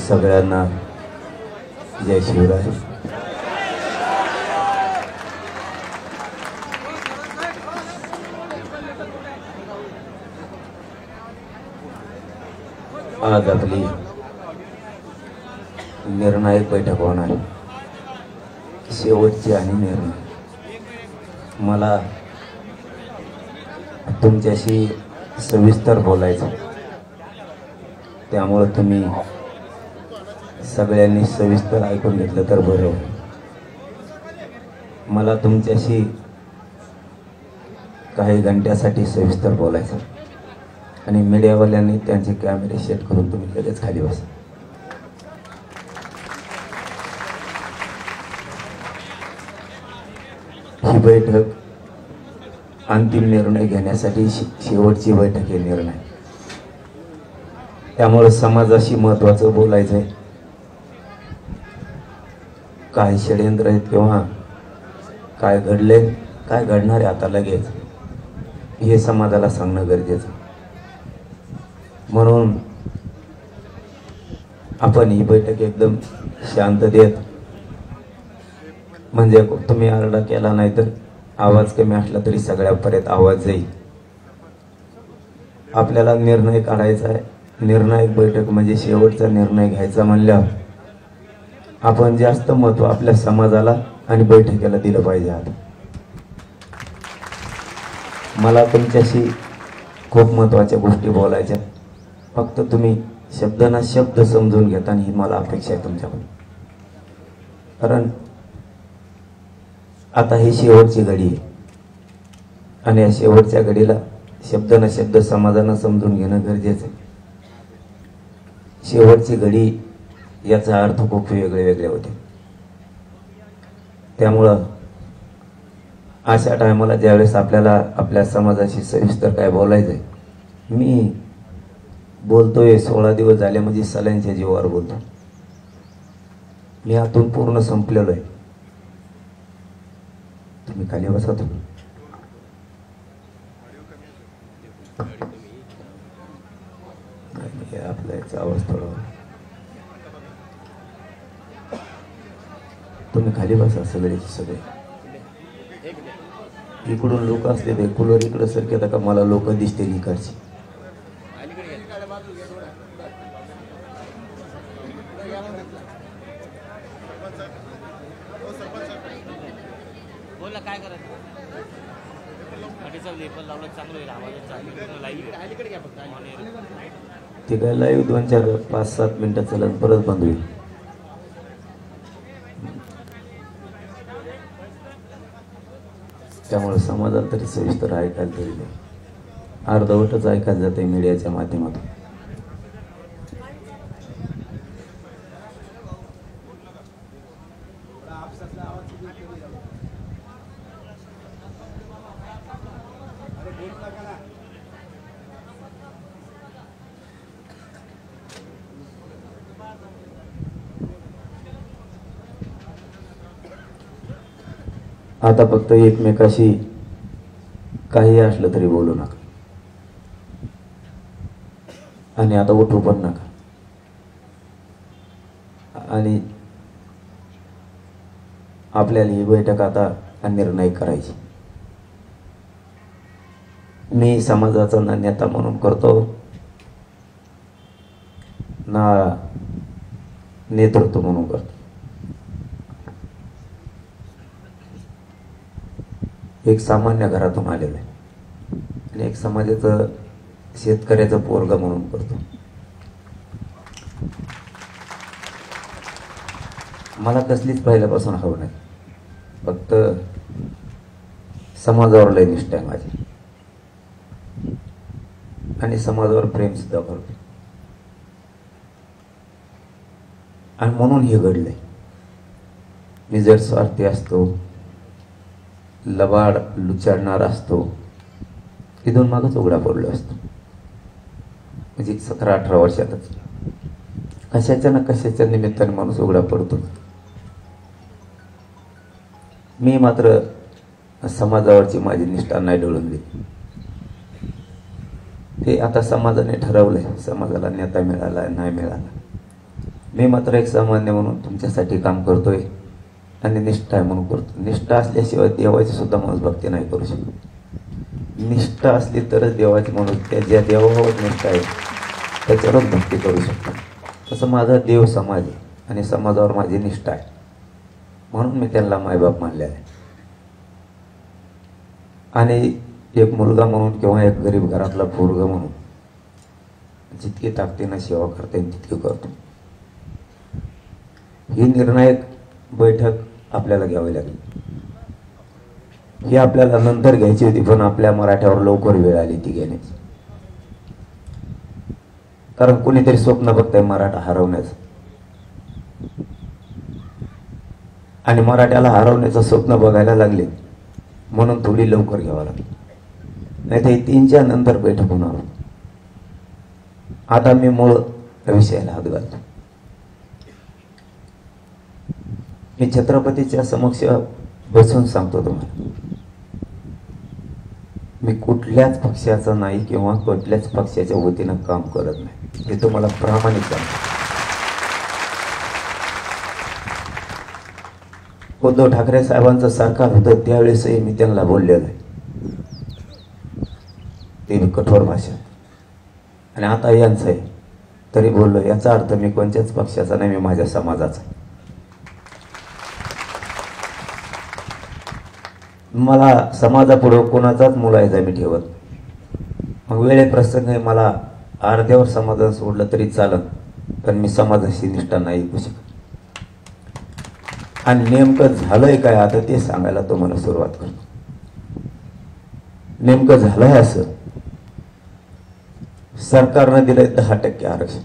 सगळ्यांना जय शिवराय. आज आपली निर्णायक बैठक होणार, शेवटची आणि निर्णय. मला तुमच्याशी सविस्तर बोलायचं, त्यामुळे तुम्ही सगळ्यांनी सविस्तर ऐकून घेतलं तर बरं होईल. मला तुमच्याशी काही घंट्यासाठी सविस्तर बोलायचं आणि मीडियावाल्यांनी त्यांचे कॅमेरे सेट करून तुम्ही लगेच खाली बसा. ही बैठक अंतिम निर्णय घेण्यासाठी शेवटची बैठक आहे, निर्णय. त्यामुळे समाजाशी महत्त्वाचं बोलायचं आहे. काय षड्यंत्र आहेत किंवा काय घडले, काय घडणार आहे आता लगेच, हे समाजाला सांगणं गरजेचं. म्हणून आपण ही बैठक एकदम शांततेत, म्हणजे तुम्ही आरडा केला नाही तर आवाज कमी असला तरी सगळ्यापर्यंत आवाज जाईल. आपल्याला निर्णय काढायचा आहे. निर्णायक बैठक म्हणजे शेवटचा निर्णय घ्यायचा म्हणल्यावर आपण जास्त महत्त्व आपल्या समाजाला आणि बैठकीला दिलं पाहिजे. आता मला तुमच्याशी खूप महत्त्वाच्या गोष्टी बोलायच्या, फक्त तुम्ही शब्दांना शब्द समजून घेता, ही मला अपेक्षा आहे तुमच्याकडून. कारण आता ही शेवटची घडी आहे आणि या शेवटच्या घडीला शब्दांना शब्द समाजानं समजून घेणं गरजेचं आहे. शेवटची घडी याचा अर्थ खूप वेगळे वेगळे होते. त्यामुळं अशा टायमाला ज्यावेळेस आपल्याला आपल्या समाजाशी सविस्तर काय बोलायचंय, मी बोलतोय 16 दिवस झाले म्हणजे सलांच्या जीवावर बोलतो. मी आतून पूर्ण संपलेलो आहे. तुम्ही खाली बसा. तुम्ही आपला याचा आवाज थोडा, तुम्ही खाली बसा सगळेचे सगळे. इकडून लोक असले ते कूलर इकडं सरकेता का मला लोक दिसते इकडची. ते काय लाईव्ह 2, 4, 5, 7 मिनिटं चलन, परत बंद होईल. त्यामुळे समाजाला तरी सविस्तर ऐकायला तरी अर्धवटच ऐकायला जाते मीडियाच्या माध्यमातून. आता फक्त एकमेकाशी काही असलं तरी बोलू नका आणि आता उठू पण नका. आणि आपल्याला ही बैठक आता निर्णय करायची. मी समाजाचा ना नेता म्हणून करतो ना नेतृत्व म्हणून करतो. एक सामान्य घरातून आलेलं आहे आणि एक समाजाचं शेतकऱ्याचं पोरगा म्हणून करतो. मला कसलीच पहिल्यापासून हवं नाही, फक्त समाजावर लय निष्ठा आहे माझी आणि समाजावर प्रेम सुद्धा करतो. आणि म्हणून हे घडलंय. मी जर स्वार्थी असतो लबाड लुचाडणारा असतो तिथून मागच उघडा पडलो असतो. म्हणजे 17-18 वर्षातच कशाच्या ना कशाच्या निमित्ताने माणूस उघडा पडतो. मी मात्र समाजावरची माझी निष्ठा नाही डोळून दिली. ते आता समाजाने ठरवलंय, समाजाला नेता मिळाला नाही मिळाला. मी मात्र एक सामान्य म्हणून तुमच्यासाठी काम करतोय आणि निष्ठा आहे म्हणून करतो. निष्ठा असल्याशिवाय देवाची सुद्धा माणूस भक्ती नाही करू शकत. निष्ठा असली तरच देवाची माणूस त्या ज्या देवावर निष्ठा आहे त्याच्यावरच भक्ती करू शकतो. तसं माझा देव समाज आहे आणि समाजावर माझी निष्ठा आहे म्हणून मी त्यांना मायबाप मानले आहे. आणि एक मुलगा म्हणून किंवा एक गरीब घरातला पोरगा म्हणून जितकी ताकदीनं सेवा करता येईल तितकी करतो. ही निर्णायक बैठक आपल्याला घ्यावी लागली. ही आपल्याला नंतर घ्यायची होती पण आपल्या मराठ्यावर लवकर वेळ आली ती घेण्याची. कारण कोणीतरी स्वप्न बघताय मराठा हरवण्याचं आणि मराठ्याला हरवण्याचं स्वप्न बघायला लागले म्हणून थोडी लवकर घ्यावं लागली. नाही तर 3च्या नंतर बैठक होणार. आता मी मूळ विषयाला हात घालतो. मी छत्रपतीच्या समक्ष बसून सांगतो तुम्हाला, मी कुठल्याच पक्षाचा नाही किंवा कुठल्याच पक्षाच्या वतीनं काम करत नाही. हे तुम्हाला प्रामाणिक सांगतो. उद्धव ठाकरे साहेबांचं सरकार होतं त्यावेळेसही मी त्यांना बोललेलं आहे, ते मी कठोर भाषा. आणि आता यांचं आहे तरी बोललो. याचा अर्थ मी कोणत्याच पक्षाचा नाही, मी माझ्या समाजाचा. मला समाजापुढं कोणाचाच मुलायचा मी ठेवत. मग वेळे प्रसंग मला अर्ध्यावर समाजात सोडलं तरी चालत, पण मी समाजाशी निष्ठा नाही ऐकू शकत. आणि नेमकं झालंय काय आता ते सांगायला तुम्हाला सुरुवात करतो. नेमकं झालंय असं, सरकारनं दिलंय 10% आरक्षण.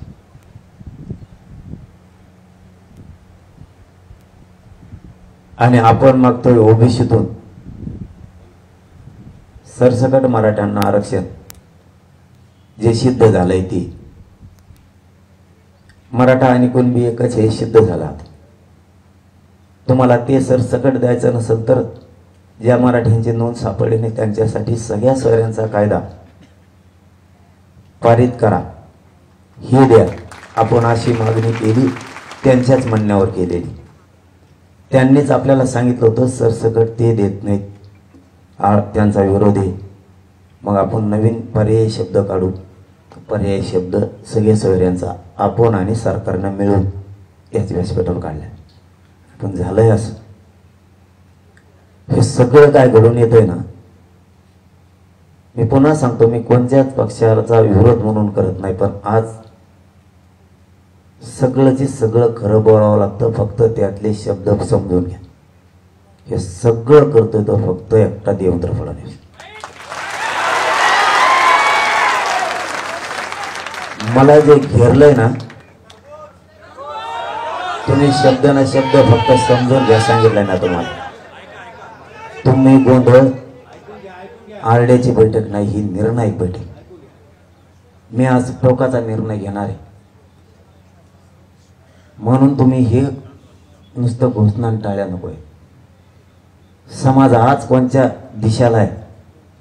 आणि आपण मागतोय ओबीसीतून सरसकट मराठ्यांना आरक्षण. जे सिद्ध झालंय ते मराठा आणि कुणबी एकच हे सिद्ध झालं. तुम्हाला ते सरसकट द्यायचं नसेल तर ज्या मराठ्यांची नोंद सापडली नाही त्यांच्यासाठी सगळ्या सोयऱ्यांचा कायदा पारित करा, हे द्या. आपण अशी मागणी केली, त्यांच्याच म्हणण्यावर केलेली. त्यांनीच आपल्याला सांगितलं होतं सरसकट ते देत नाहीत, त्यांचा विरोध आहे. मग आपण नवीन पर्यायी शब्द काढू. पर्यायी शब्द सगळे सोयऱ्यांचा आपण आणि सरकारनं मिळून याच व्यासपीठावर काढल्या. पण झालंय असं, हे सगळं काय घडून येतंय ना. मी पुन्हा सांगतो, मी कोणत्याच पक्षाचा विरोध म्हणून करत नाही, पण आज सगळंचे सगळं खरं बोलावं लागतं. फक्त त्यातले शब्द समजून घ्या. हे सगळं करतोय तो फक्त एकटा देवेंद्र फडणवीस. मला जे घेरलंय ना, तुम्ही शब्द ना शब्द फक्त समजून घ्या. सांगितलंय ना तुम्हाला. तुम्ही गोंधळ आरड्याची बैठक नाही, ही निर्णायक बैठक. मी आज टोकाचा निर्णय घेणार आहे म्हणून तुम्ही हे नुसतं घोषणा टाळ्या नकोय. समाज आज कोणत्या दिशेला आहे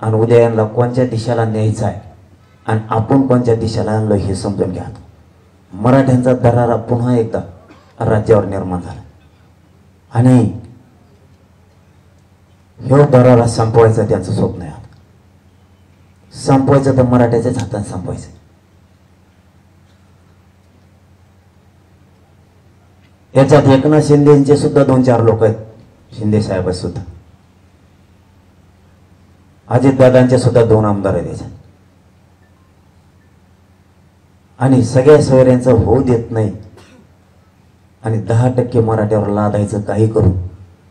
आणि उद्या यांना कोणत्या दिशेला न्यायचं आहे आणि आपण कोणत्या दिशेला आणलो हे समजून घ्या. मराठ्यांचा दरारा पुन्हा एकदा राज्यावर निर्माण झाला आणि हे दरारा संपवायचं त्यांचं स्वप्न आहे. संपवायचं तर मराठ्याच्याच हातात संपवायचं. याच्यात एकनाथ शिंदेचे सुद्धा 2-4 लोक आहेत. शिंदे साहेब सुद्धा, अजितदादांचे सुद्धा 2 आमदार आहेत याच्यात. आणि सगळ्या सोयऱ्यांचं होऊ देत नाही आणि 10% मराठ्यावर लादायचं काही करू.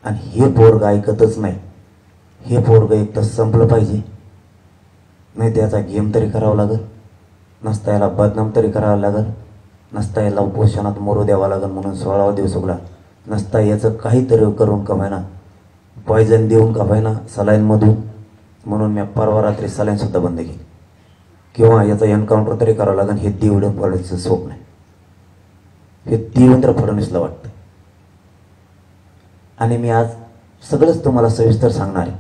आणि हे पोरग ऐकतच नाही. हे पोरग एक तर संपलं पाहिजे, नाही त्याचा गेम तरी करावा लागल, नसता याला बदनाम तरी करावं लागल, नसता याला उपोषणात मरू द्यावा लागल म्हणून 16वा दिवस उघडा, नसता याचं काहीतरी करून कमायना पॉयझन देऊन का होईना सलाईनमधून, म्हणून मी परवा रात्री सलाईनसुद्धा बंद केली. किंवा याचा एन्काउंटर तरी करावं लागेल, हे देवेंद्र फडणवीसचं स्वप्न आहे. हे देवेंद्र फडणवीसला वाटतं. आणि मी आज सगळंच तुम्हाला सविस्तर सांगणार आहे.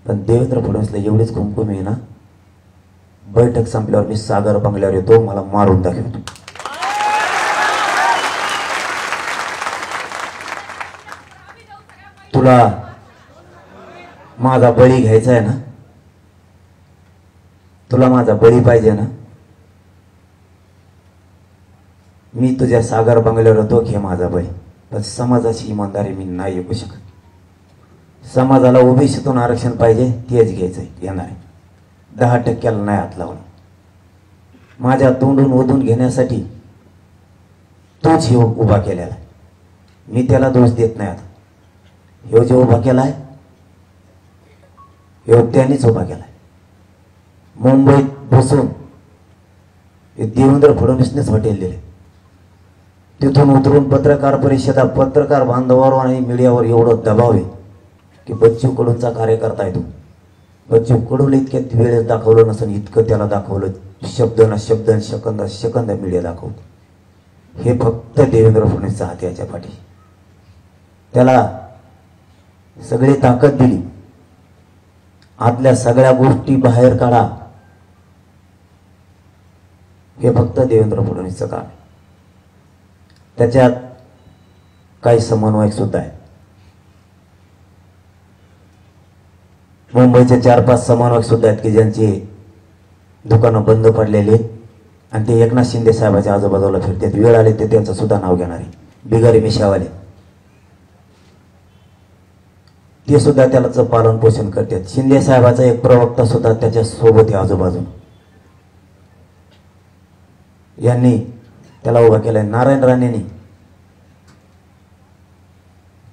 पण देवेंद्र फडणवीसला एवढीच कुमकुम आहे ना, बैठक संपल्यावर मी सागर बंगल्यावर येतो, मला मारून दाखवतो. तुला माझा बळी घ्यायचा आहे ना, तुला माझा बळी पाहिजे ना, मी तुझ्या सागर बंगल्यावर येतो, घे माझा बळी. पण समाजाची इमानदारी मी नाही ऐकू शकत. समाजाला ओबीसीतून आरक्षण पाहिजे, तेच घ्यायचंय, येणार आहे. 10% नाही हात लावणं. माझ्या तोंडून ओढून घेण्यासाठी तोच हे उभा केलेला आहे. मी त्याला दोष देत नाही. आता ह्यो जो उभा केलाय, ह्यो त्यांनीच उभा केलाय. मुंबईत बसून हे देवेंद्र फडणवीसनेच हॉटेल दिले. तिथून उतरून पत्रकार परिषदा, पत्रकार बांधवावर आणि मीडियावर एवढं दबाव आहे की बच्चू कडूंचा कार्यकर्ता आहे तो. बच्चू कडूला इतक्यात वेळेस दाखवलं नसेल इतकं त्याला दाखवलं. शब्द ना शब्द, सेकंद सेकंद मीडिया दाखवतो. हे फक्त देवेंद्र फडणवीसचा हात याच्या पाठी. त्याला सगळी ताकद दिली. आतल्या सगळ्या गोष्टी बाहेर काढा, हे फक्त देवेंद्र फडणवीसचं काम आहे. त्याच्यात काही समन्वयक सुद्धा आहे. मुंबईचे 4-5 समन्वयक सुद्धा आहेत की ज्यांची दुकानं बंद पडलेली आणि ते एकनाथ शिंदे साहेबाच्या आजूबाजूला फिरतात. वेळ आले ते त्यांचं सुद्धा नाव घेणारे बिगारी मिशावाले, ते सुद्धा त्यालाच पालन पोषण करतात. शिंदे साहेबाचा एक प्रवक्ता सुद्धा त्याच्या सोबत आहे आजूबाजू. यांनी त्याला उभा केलाय. नारायण राणेंनी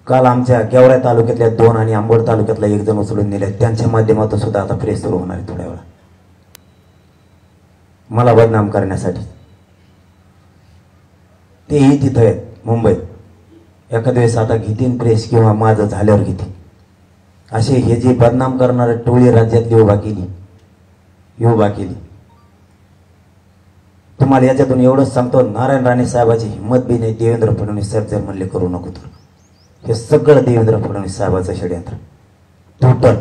काल आमच्या गेवराई तालुक्यातल्या 2 आणि अंबड तालुक्यातला 1 जण उचलून नेले. त्यांच्या माध्यमातून सुद्धा आता प्रेस सुरू होणार आहे थोड्या वेळा, मला बदनाम करण्यासाठी. तेही तिथं आहेत मुंबईत. एखाद्या वेळेस आता घेतील प्रेस किंवा माझं झाल्यावर घेतील. असे हे जे बदनाम करणारे टोळी राज्यातली उभा केली. तुम्हाला याच्यातून एवढंच सांगतो, नारायण राणे साहेबाची हिंमत बी नाही. देवेंद्र फडणवीस साहेब जर म्हणले करू नको तर हे सगळं देवेंद्र फडणवीस साहेबाचं षडयंत्र टोटल.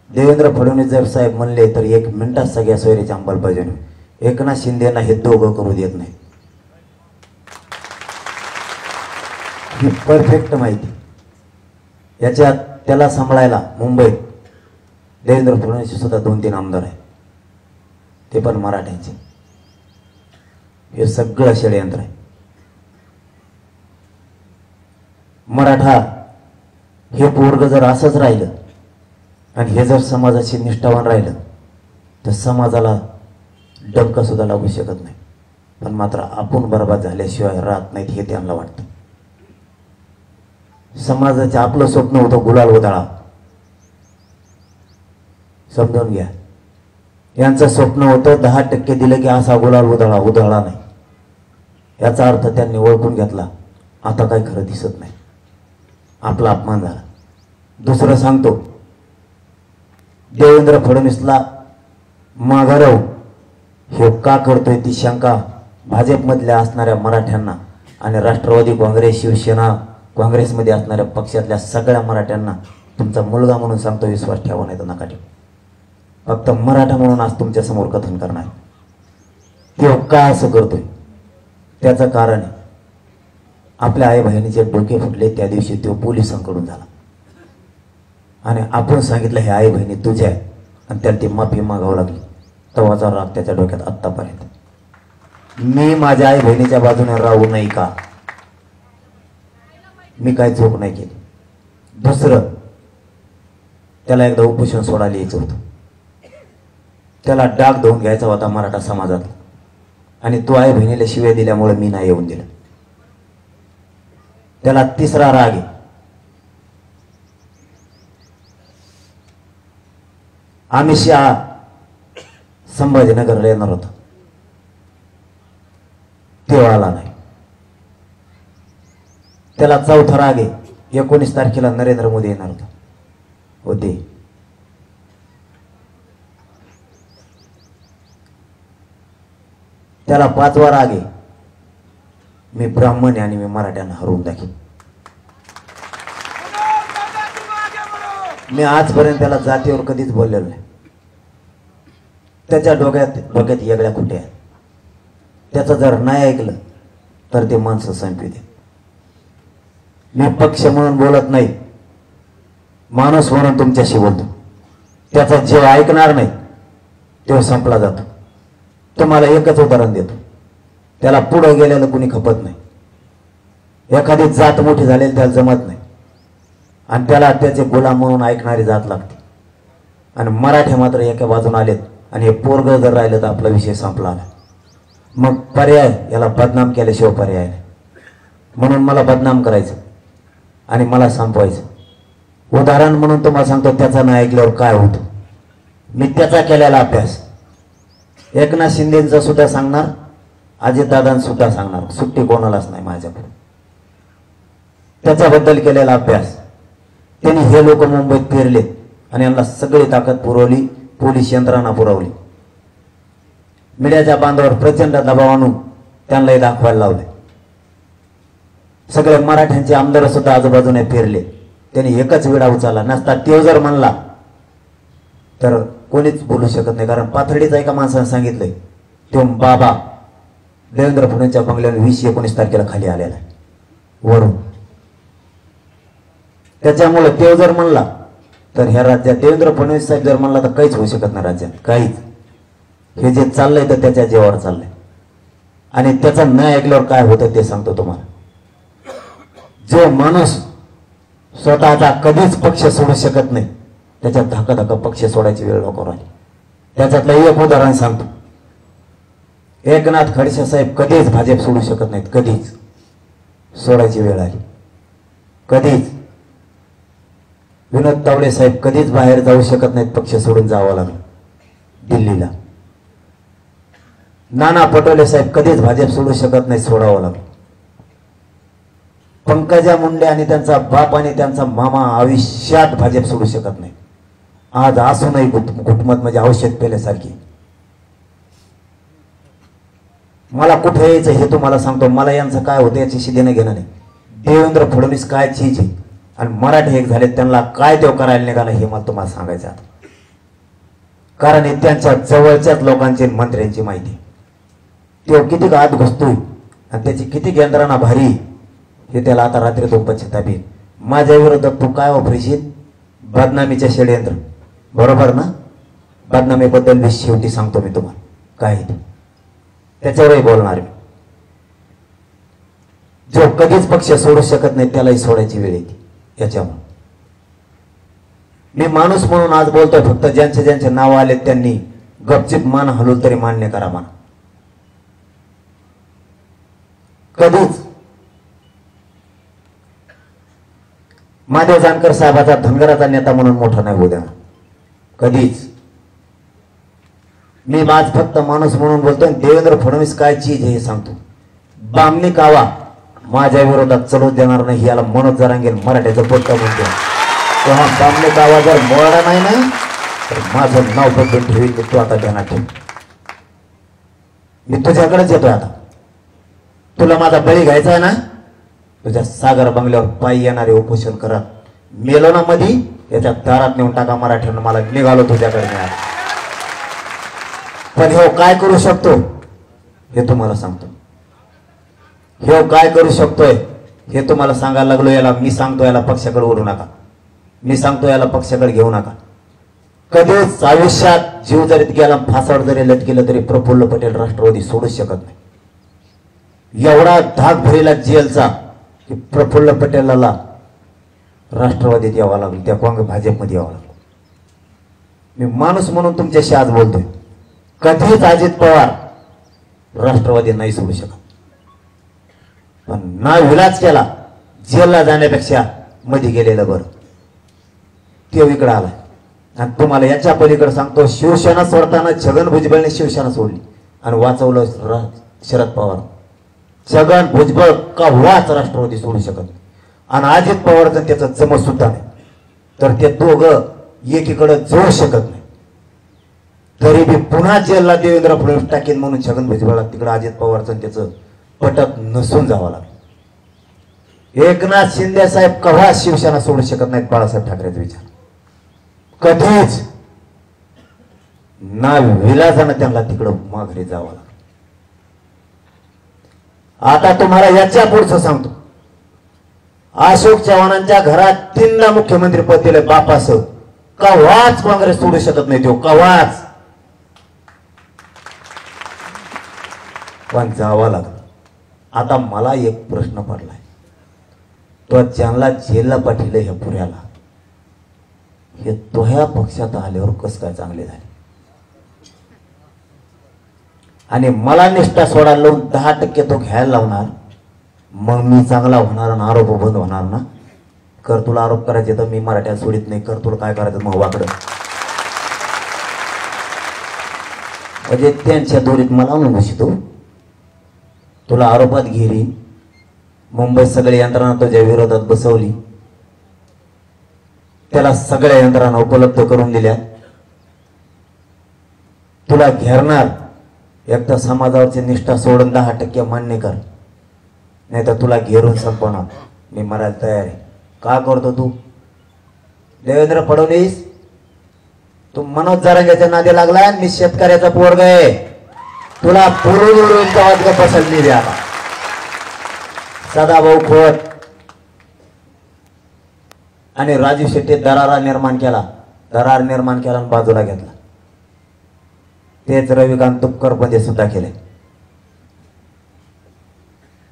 देवेंद्र फडणवीस जर साहेब म्हणले तर 1 मिनिटात सगळ्या सोयरीची अंमलबजावणी. एकनाथ शिंदेना हे दोघं करू देत नाही. ही परफेक्ट माहिती. याच्यात त्याला सांभाळायला मुंबईत देवेंद्र फडणवीस सुद्धा 2-3 आमदार आहेत, ते पण मराठ्यांचे. हे सगळं षडयंत्र आहे. मराठा हे पोरग जर असंच राहिलं आणि हे जर समाजाशी निष्ठावान राहिलं तर समाजाला डंक सुद्धा लागू शकत नाही. पण मात्र आपण बरबाद झाल्याशिवाय राहत नाहीत हे त्यांना वाटतं. समाजाचे आपलं स्वप्न होतं गुलाल उधळा, समजून घ्या. यांचं स्वप्न होतं 10% दिलं की असा गुलाल उधळला नाही. याचा अर्थ त्यांनी ओळखून घेतला, आता काय खरं दिसत नाही, आपला अपमान झाला. दुसरं सांगतो, देवेंद्र फडणवीसला माघारव हे का करतोय ती शंका भाजपमधल्या असणाऱ्या मराठ्यांना आणि राष्ट्रवादी काँग्रेस, शिवसेना, काँग्रेसमध्ये असणाऱ्या पक्षातल्या सगळ्या मराठ्यांना तुमचा मुलगा म्हणून सांगतो, विश्वास ठेवा नाही तर नका ठेवू. फक्त मराठा म्हणून आज तुमच्या समोर कथन करणार. तो का असं करतोय त्याचं कारण आहे, आपल्या आई बहिणीचे डोके फुटले त्या दिवशी तो पोलिसांकडून झाला आणि आपण सांगितलं हे आई बहिणी तुझ्या आहे आणि त्याला ती माफी मागावं लागली. तेव्हाचा राग त्याच्या डोक्यात आत्तापर्यंत. मी माझ्या आई बहिणीच्या बाजूने राहू नाही का? मी काय चूक नाही केली. दुसरं, त्याला एकदा उपोषण सोडायला यायचं होतं, त्याला डाग धुवून घ्यायचा होता मराठा समाजात आणि तो आई बहिणीला शिव्या दिल्यामुळे मी नाही येऊन दिलं. त्याला तिसरा राग आहे, अमित शहा संभाजीनगरला येणार होता, तो आला नाही. त्याला चौथा राग आहे, 19 तारखेला नरेंद्र मोदी येणार होते. त्याला 5 वार आगे मी ब्राह्मण आहे आणि मी मराठ्यांना हरवून दाखीन. मी आजपर्यंत त्याला जातीवर कधीच बोललेलो नाही. त्याच्या डोक्यात वेगळ्या खुट्या आहेत. त्याचं जर नाही ऐकलं तर ते माणसं संपवी दे. मी पक्ष म्हणून बोलत नाही, माणूस म्हणून तुमच्याशी बोलतो. त्याचा जे ऐकणार नाही तो संपला जातो. तुम्हाला एकच उदाहरण देतो, त्याला पुढे गेलेलं कुणी खपत नाही. एखादी जात मोठी झालेली त्याला जमत नाही आणि त्याला त्याचे गुलाम म्हणून ऐकणारी जात लागते. आणि मराठे मात्र एका बाजून आलेत आणि हे पोरग जर राहिलं तर आपला विषय संपला आला. मग पर्याय, याला बदनाम केल्याशिवाय पर्याय नाही. म्हणून मला बदनाम करायचं आणि मला संपवायचं. उदाहरण म्हणून तुम्हाला सांगतो, त्याचा नाही ऐकल्यावर काय होतं. मी त्याचा केलेला अभ्यास एकनाथ शिंदेचा सुद्धा सांगणार, अजितदादांचा सुद्धा सांगणार. सुट्टी कोणालाच नाही माझ्याकडे. त्याच्याबद्दल केलेला अभ्यास. त्यांनी हे लोक मुंबईत फिरले आणि यांना सगळी ताकद पुरवली, पोलीस यंत्रणा पुरवली. मीडियाच्या बांधावर प्रचंड दबाव आणून त्यांनाही दाखवायला लावले. सगळे मराठ्यांचे आमदार सुद्धा आजूबाजूने फिरले. त्यांनी एकच विडा उचलला नसता. तो जर म्हणला तर कोणीच बोलू शकत नाही. कारण पाथर्डीचा एका माणसाने सांगितलंय, तो बाबा देवेंद्र फडणवीसच्या बंगल्यावर 20-19 तारखेला खाली आलेला आहे वरून. त्याच्यामुळे तो जर म्हणला तर ह्या राज्यात देवेंद्र फडणवीस साहेब जर म्हणला तर काहीच होऊ शकत नाही राज्यात, काहीच. हे जे चाललंय तर त्याच्या जीवावर चाललंय. आणि त्याचा न ऐकल्यावर काय होतं ते सांगतो तुम्हाला. जो माणूस स्वतःचा कधीच पक्ष सोडू शकत नाही, त्याच्या धक्का पक्ष सोडायची वेळ लोकांवर आली. त्याच्यातलं एक उदाहरण सांगतो. एकनाथ खडसे साहेब कधीच भाजप सोडू शकत नाहीत, कधीच. सोडायची वेळ आली, कधीच. विनोद तावडे साहेब कधीच बाहेर जाऊ शकत नाहीत, पक्ष सोडून जावं लागलं दिल्लीला. नाना पटोले साहेब कधीच भाजप सोडू शकत नाही, सोडावं लागलं. पंकजा मुंडे आणि त्यांचा बाप आणि त्यांचा मामा आयुष्यात भाजप सोडू शकत नाही. आज असूनही घुटमत म्हणजे औषध पेल्यासारखी. मला कुठे यायचं हे तुम्हाला सांगतो. मला यांचं काय होतं याच्याशी देणं घेणं नाही. देवेंद्र फडणवीस काय चीज आहे आणि मराठे एक झाले, त्यांना काय देव करायला निघाला हे मला तुम्हाला सांगायचं आता. कारण हे त्यांच्या जवळच्याच लोकांची मंत्र्यांची माहिती. तो किती आत घुसतोय आणि त्याची किती यंत्रणा भारी हे त्याला आता रात्री तो पश्चाताप येईल. माझ्या विरोधात तू काय वापरशील? बदनामीचे षडयंत्र, बरोबर ना? बदनामीबद्दल शेवटी सांगतो मी तुम्हाला काय ते, त्याच्यावरही बोलणार मी. जो कधीच पक्ष सोडू शकत नाही त्यालाही सोडायची वेळ येते. याच्यामुळे मी माणूस म्हणून आज बोलतोय. फक्त ज्यांचे ज्यांचे नाव आले त्यांनी गपचिप मान हलवून तरी मान्य करा म्हणा. कधीच महादेव जानकर साहेबाचा धनगराचा नेता म्हणून मोठा नाही होऊ देणार, कधीच. मी आज फक्त माणूस म्हणून बोलतोय. देवेंद्र फडणवीस काय चीज हे सांगतो. बामणी कावा माझ्या विरोधात चढू देणार नाही, याला मनोज जरांगे मराठ्याचं पोट म्हणतो. तेव्हा बामणी कावा जर मोडा नाही ना तर माझं नाव बदलून ठेवील. तू आता ध्यानात ठेव. मी तुझ्याकडेच येतोय आता. तुला माझा बळी घ्यायचा आहे ना, तुझ्या सागर बंगल्यावर पायी येणारे उपोषण करत मेलो ना मधी याच्या दारात नेऊन टाका मराठ्यांना. मला निघालो तुझ्याकडे मिळाल. पण हे काय करू शकतो हे तुम्हाला सांगतो. हे काय करू शकतोय हे तुम्हाला सांगायला लागलो. याला मी सांगतो, याला पक्षाकडे ओढू नका. मी सांगतो याला पक्षाकडे घेऊ नका. कधीच आयुष्यात जीव जरी गेला, फासावर जरी लटकेलं तरी प्रफुल्ल पटेल राष्ट्रवादी सोडूच शकत नाही. एवढा धाक भरेला जेलचा की प्रफुल्ल पटेलाला राष्ट्रवादीत यावं लागलं, त्या काँग्रेस भाजपमध्ये यावं लागलं. मी माणूस म्हणून तुमच्याशी आज बोलतोय. कधीच अजित पवार राष्ट्रवादी नाही सोडू शकत. पण ना विलाज केला, जेलला जाण्यापेक्षा मध्ये गेलेलं बरं. ते इकडे आलाय. आणि तुम्हाला याच्या पलीकडे सांगतो, शिवसेना सोडताना छगन भुजबळने शिवसेना सोडली आणि वाचवलं शरद पवार. छगन भुजबळ का वाच राष्ट्रवादी सोडू शकत. आणि अजित पवारचं त्याचं जमत सुद्धा नाही, तर ते दोघं एकीकडे जाऊ शकत नाही. तरी बी पुन्हा जेलला देवेंद्र फडणवीस टाकेन म्हणून छगन भुजबळला तिकडे अजित पवारचं त्याचं पटत नसून जावं लागलं. एकनाथ शिंदे साहेब कव्हा शिवसेना सोडू शकत नाहीत बाळासाहेब ठाकरेचा विचार, कधीच ना विलाजानं त्यांना तिकडं माघारी जावं लागलं. आता तुम्हाला याच्या पुढचं सांगतो. अशोक चव्हाणांच्या घरात 3दा मुख्यमंत्री पद दिले बापासह, कव्हाच काँग्रेस सोडू शकत नाही तो, कव्हाच. पण जावं लागलं. आता मला एक प्रश्न पडलाय, तो ज्यांना जेलला पाठवलं ह्या पुऱ्याला, हे तो ह्या पक्षात आल्यावर कस काय चांगले झाले, आणि मला निष्ठा सोडायला लावून 10% तो घ्यायला लावणार, मग मी चांगला होणार आणि आरोप बंद होणार ना. कर तुला आरोप करायचे तर मी मराठ्यात सोडित नाही, कर तुला काय करायचं मग वाकडं. म्हणजे त्यांच्या दोरीत मला आणून बसतो, तुला आरोपात घेरी. मुंबईत सगळी यंत्रणा तुझ्या विरोधात बसवली, त्याला सगळ्या यंत्रणा उपलब्ध करून दिल्या. तुला घेरणार, एकदा समाजावरची निष्ठा सोडून 10% मान्य कर, नाही तर तुला घेरून संपवणार. मी मरायला तयार आहे. का करतो तू देवेंद्र फडणवीस? तू मनोज जरांगेच्या नादी लागला. मी शेतकऱ्याचा पोरग आहे, तुला पुरून पसंती द्या. सदाभाऊ खोत आणि राजू शेट्टी दरार निर्माण केला आणि बाजूला घेतला. तेच रविकांत तुपकर मध्ये सुद्धा केले.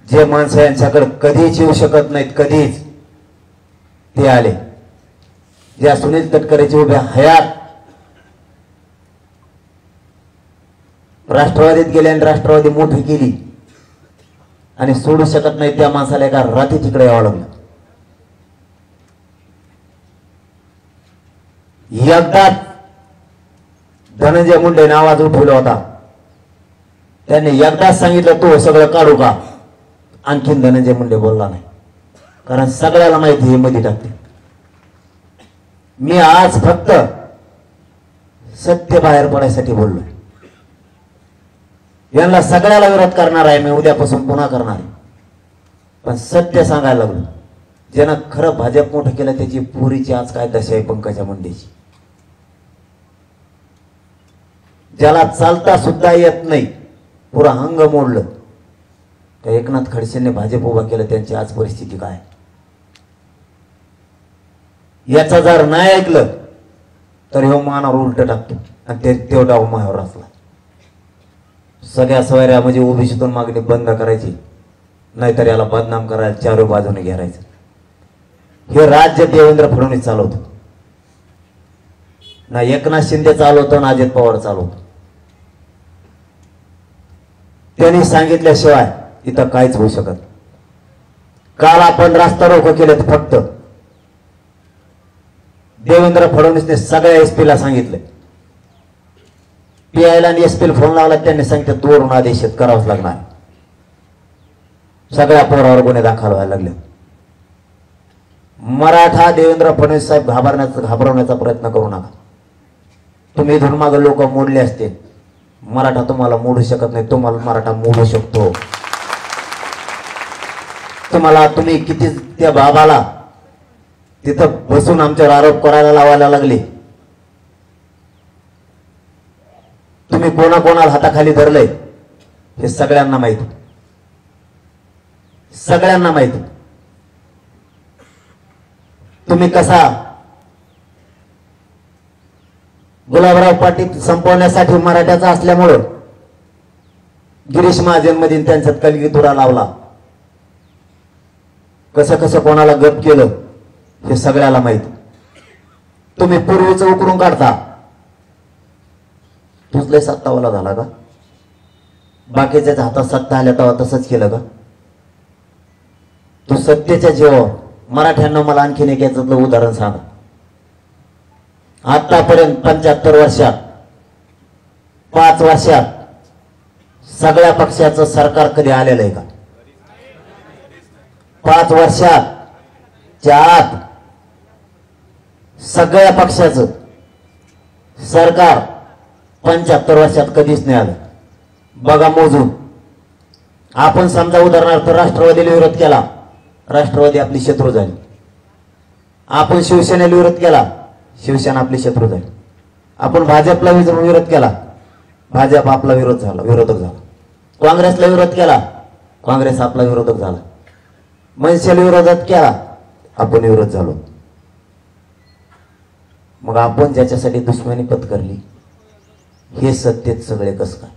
जे माणसं यांच्याकडे कधीच येऊ शकत नाहीत, कधीच ते आले. ज्या सुनील तटकरेची उभ्या हयात राष्ट्रवादीत गेले आणि राष्ट्रवादी मोठी केली आणि सोडू शकत नाही, त्या माणसाला एका रात्री तिकडे यावं लागलं. एकदा धनंजय मुंडेने आवाज उठवला होता. त्यांनी एकदाच सांगितलं तू सगळं काढू का. आणखीन धनंजय मुंडे बोलला नाही, कारण सगळ्याला माहिती हे मध्ये टाकते. मी आज फक्त सत्य बाहेर पडायसाठी बोललोय. यांना सगळ्याला विरोध करणार आहे मी, उद्यापासून पुन्हा करणार आहे. पण सत्य सांगायला लागलो. ज्यानं खरं भाजप मोठं केलं त्याची पुरीची आज काय दशा आहे पंकजा मुंडेची. ज्याला चालता सुद्धा येत नाही, पुरा अंग मोडलं, त्या एकनाथ खडसेंनी भाजप उभा केलं, त्यांची आज परिस्थिती काय. याचा जर नाही ऐकलं तर हे मानावर उलट टाकतो आणि ते तेवढा मायावर असला. सगळ्या सवऱ्या म्हणजे ओबीसीतून मागणी बंद करायची, नाहीतर याला बदनाम करायला चारो बाजूने घेरायचं. हे राज्य देवेंद्र फडणवीस चालवतो ना, एकनाथ शिंदे चालवतो ना अजित पवार चालवतो. त्यांनी सांगितल्याशिवाय इथं काहीच होऊ शकत. काल आपण रास्ता रोको केले फक्त देवेंद्र फडणवीसने सगळ्या एसपीला सांगितलं. पीआयला आणि एसपीला फोन लावला, त्यांनी सांगितलं तोडून आदेशित करावंच लागणार. सगळ्या पोरावर गुन्हे दाखल व्हायला लागले. मराठा देवेंद्र फडणवीस साहेब घाबरवण्याचा प्रयत्न करू नका. तुम्ही इथून मागे लोक मोडले असते, मराठा तुम्हाला मोडू शकत नाही. तुम्हाला मराठा मोडू शकतो. तुम्ही किती त्या बाबाला तिथं बसून आमच्यावर आरोप करायला लावायला लागले. तुम्ही कोणाकोणाला हाताखाली धरलंय हे सगळ्यांना माहिती, सगळ्यांना माहिती. तुम्ही कसा गुलाबराव पाटील संपवण्यासाठी मराठ्याचा असल्यामुळं गिरीश महाजन मध्ये त्यांच्यात कलगीतुरा लावला, कसं कसं कोणाला गप केलं हे सगळ्याला माहिती. तुम्ही पूर्वीचं उकरून काढता. तूच लय सत्तावाला झाला का? बाकीच्या हातात सत्ता आल्या तेव्हा तसंच केलं का? तू सत्तेच्या जीवावर मराठ्यांना मला आणखीन एक याच्यातलं उदाहरण सांगा. आतापर्यंत 75 वर्षात 5 वर्षात सगळ्या पक्षाचं सरकार कधी आलेलं आहे का? 5 वर्षात च्या आत सगळ्या पक्षाचं सरकार 75 वर्षात कधीच नाही आलं. बघा मोजून. आपण समजा उदाहरणार्थ राष्ट्रवादीला विरोध केला, राष्ट्रवादी आपली शत्रू झाली. आपण शिवसेनेला विरोध केला, शिवसेना आपली शत्रू झाली. आपण भाजपला विरोध केला, भाजप आपला विरोधक झाला. काँग्रेसला विरोध केला, काँग्रेस आपला विरोधक झाला. मनसेला विरोधात केला, आपण विरोध झालो. मग आपण ज्याच्यासाठी दुश्मनी पत्करली हे सत्तेत सगळे कस काय?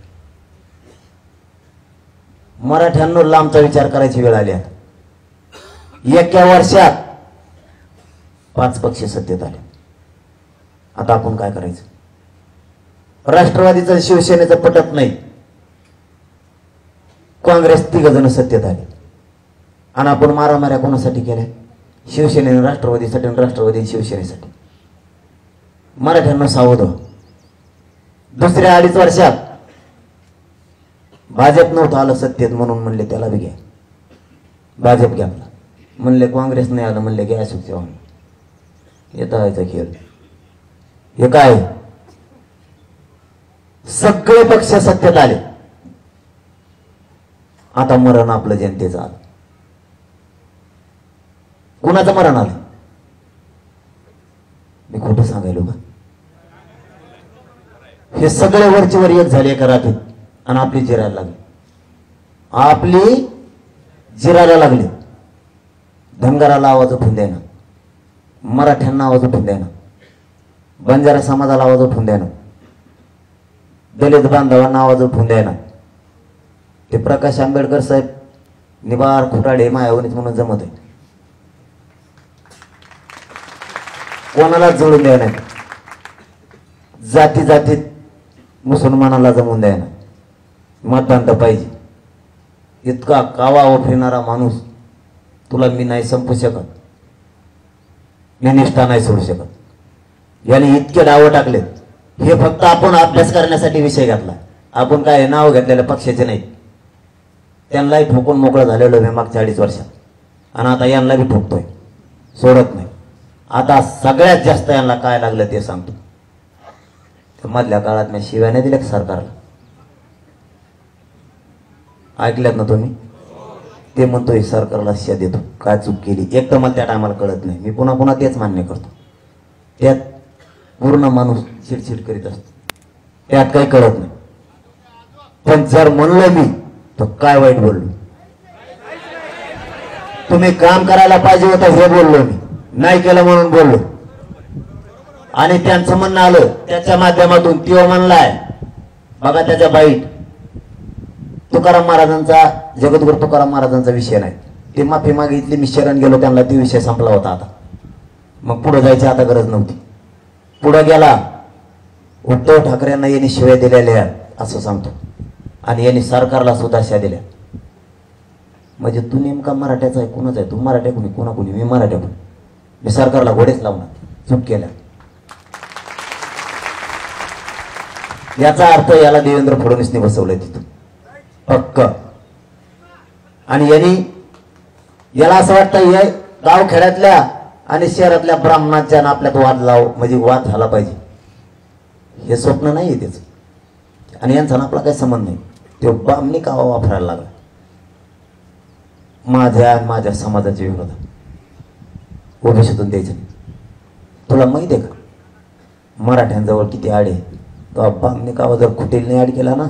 मराठ्यांना लांबचा विचार करायची वेळ आली आहे. एका वर्षात 5 पक्ष सत्तेत आले. आता आपण काय करायचं? राष्ट्रवादीचं शिवसेनेचं पटत नाही, काँग्रेस 3 जण सत्तेत आले आणि आपण मारामाऱ्या कोणासाठी केल्या? शिवसेनेने राष्ट्रवादीसाठी आणि राष्ट्रवादी शिवसेनेसाठी. मराठ्यांना सावध व्हा. दुसऱ्या 2.5 वर्षात भाजप नव्हतं आलं सत्तेत म्हणून म्हणले त्याला बी घ्या. भाजप घ्याला म्हणले, काँग्रेस नाही आलं म्हणले घ्या अशोक चव्हाण. येता यायचा खेळ हे काय? सगळे पक्ष सत्तेत आले. आता मरण आपलं जनतेचं आलं. कुणाचं मरण आलं? मी खोटं सांगायलो का? हे सगळे वरची वर एक झाले एका रात्रीत आणि आपली जिरायला लागली. आपली जिरायला लागली. धनगराला आवाज उठून द्यायना, मराठ्यांना आवाज उठून द्यायना, बंजारा समाजाला आवाज उठून द्यायना, दलित बांधवांना आवाज उठून द्यायना. ते प्रकाश आंबेडकर साहेब निबार खुटाडे मायावणीत म्हणून जमत आहे. कोणाला जोडून द्यायला नाही. जाती जातीत मुसलमानाला जमवून द्यायना. मतदान तर पाहिजे. इतका कावा वापरणारा माणूस तुला मी नाही संपू शकत, मी निष्ठा नाही सोडू शकत. याने इतके डाव टाकले. हे फक्त आपण अभ्यास करण्यासाठी विषय घातला. आपण काय नाव घेतलेल्या पक्षाचे नाही. त्यांनाही ठोकून मोकळं झालेलो मी मागच्या 2.5 वर्षात आणि आता यांना बी ठोकतोय, सोडत नाही. आता सगळ्यात जास्त यांना काय लागलं ते सांगतो. मधल्या काळात मी शिव्याने दिल्या सरकारला, ऐकल्यात ना तुम्ही? ते म्हणतोय सरकारला शिव्या देतो, काय चूक केली. एक तर मला त्या टायमाला कळत नाही. मी पुन्हा पुन्हा तेच मान्य करतो. त्यात पूर्ण माणूस चिडचिड करीत असतो, त्यात काही कळत नाही. पण जर म्हणलं मी तर काय वाईट बोललो? तुम्ही काम करायला पाहिजे होतं हे बोललो मी, नाही केलं म्हणून बोललो. आणि त्यांचं म्हणणं आलं त्याच्या माध्यमातून. तो म्हणलाय बघा त्याच्या बाईट, तुकाराम महाराजांचा, जगद्गुरु तुकाराम महाराजांचा विषय नाही. ते माफी मागितली, मी शरण गेलो त्यांना, ते विषय संपला होता. आता मग पुढे जायची आता गरज नव्हती. पुढे गेला. उद्धव ठाकरेंना यांनी शिव्या दिलेल्या असं सांगतो आणि यांनी सरकारला सुद्धा शिव्या दिल्या. म्हणजे तू नेमका मराठ्याचा आहे, कोणाचा आहे? तू मराठ्या कोणी, कोणा कोणी? मी मराठ्या कोणी. मी सरकारला घोडेच लावणार, चूक केल्या. याचा अर्थ याला देवेंद्र फडणवीसने बसवलंय तिथं पक्क. आणि यांनी याला असं वाटतं हे गाव खेड्यातल्या आणि शहरातल्या ब्राह्मणांच्या आपल्यात वाद लाव, म्हणजे वाद झाला पाहिजे. हे स्वप्न नाही आहे त्याचं. आणि यांचा आपला काही संबंध नाही. तो बामणी कावा वापरायला लागला माझ्या समाजाच्या विरोधात. ओबीसीतून द्यायचं नाही. तुला माहिती आहे का मराठ्यांजवळ किती आडे? तो बामणी कावा जर खुटील नाही आड केला ना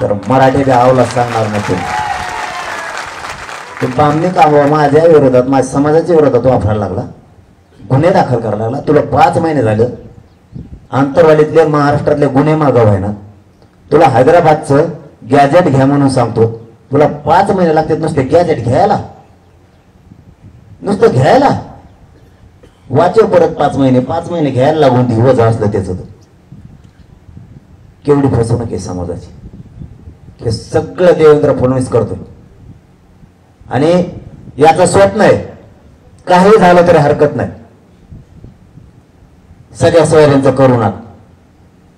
तर मराठी आवला सांगणार नाही. ते बामणी कावा माझ्या विरोधात, माझ्या समाजाच्या विरोधात वापरायला लागला, गुन्हे दाखल करायला लागला. तुला 5 महिने झालं आंतरवालीतले महाराष्ट्रातले गुन्हे मागव आहे ना. तुला हैदराबादचं गॅजेट घ्या म्हणून सांगतो, तुला 5 महिने लागतात नुसते गॅजेट घ्यायला, नुसतं घ्यायला. वाचव परत 5 महिने घ्यायला लागून ती वजा असलं त्याचं. तर केवढी फसवणूक आहे समाजाची. हे सगळं देवेंद्र फडणवीस करतोय. आणि याचं स्वप्न आहे काही झालं तरी हरकत नाही, सगळ्या सोयऱ्यांचं करू नका.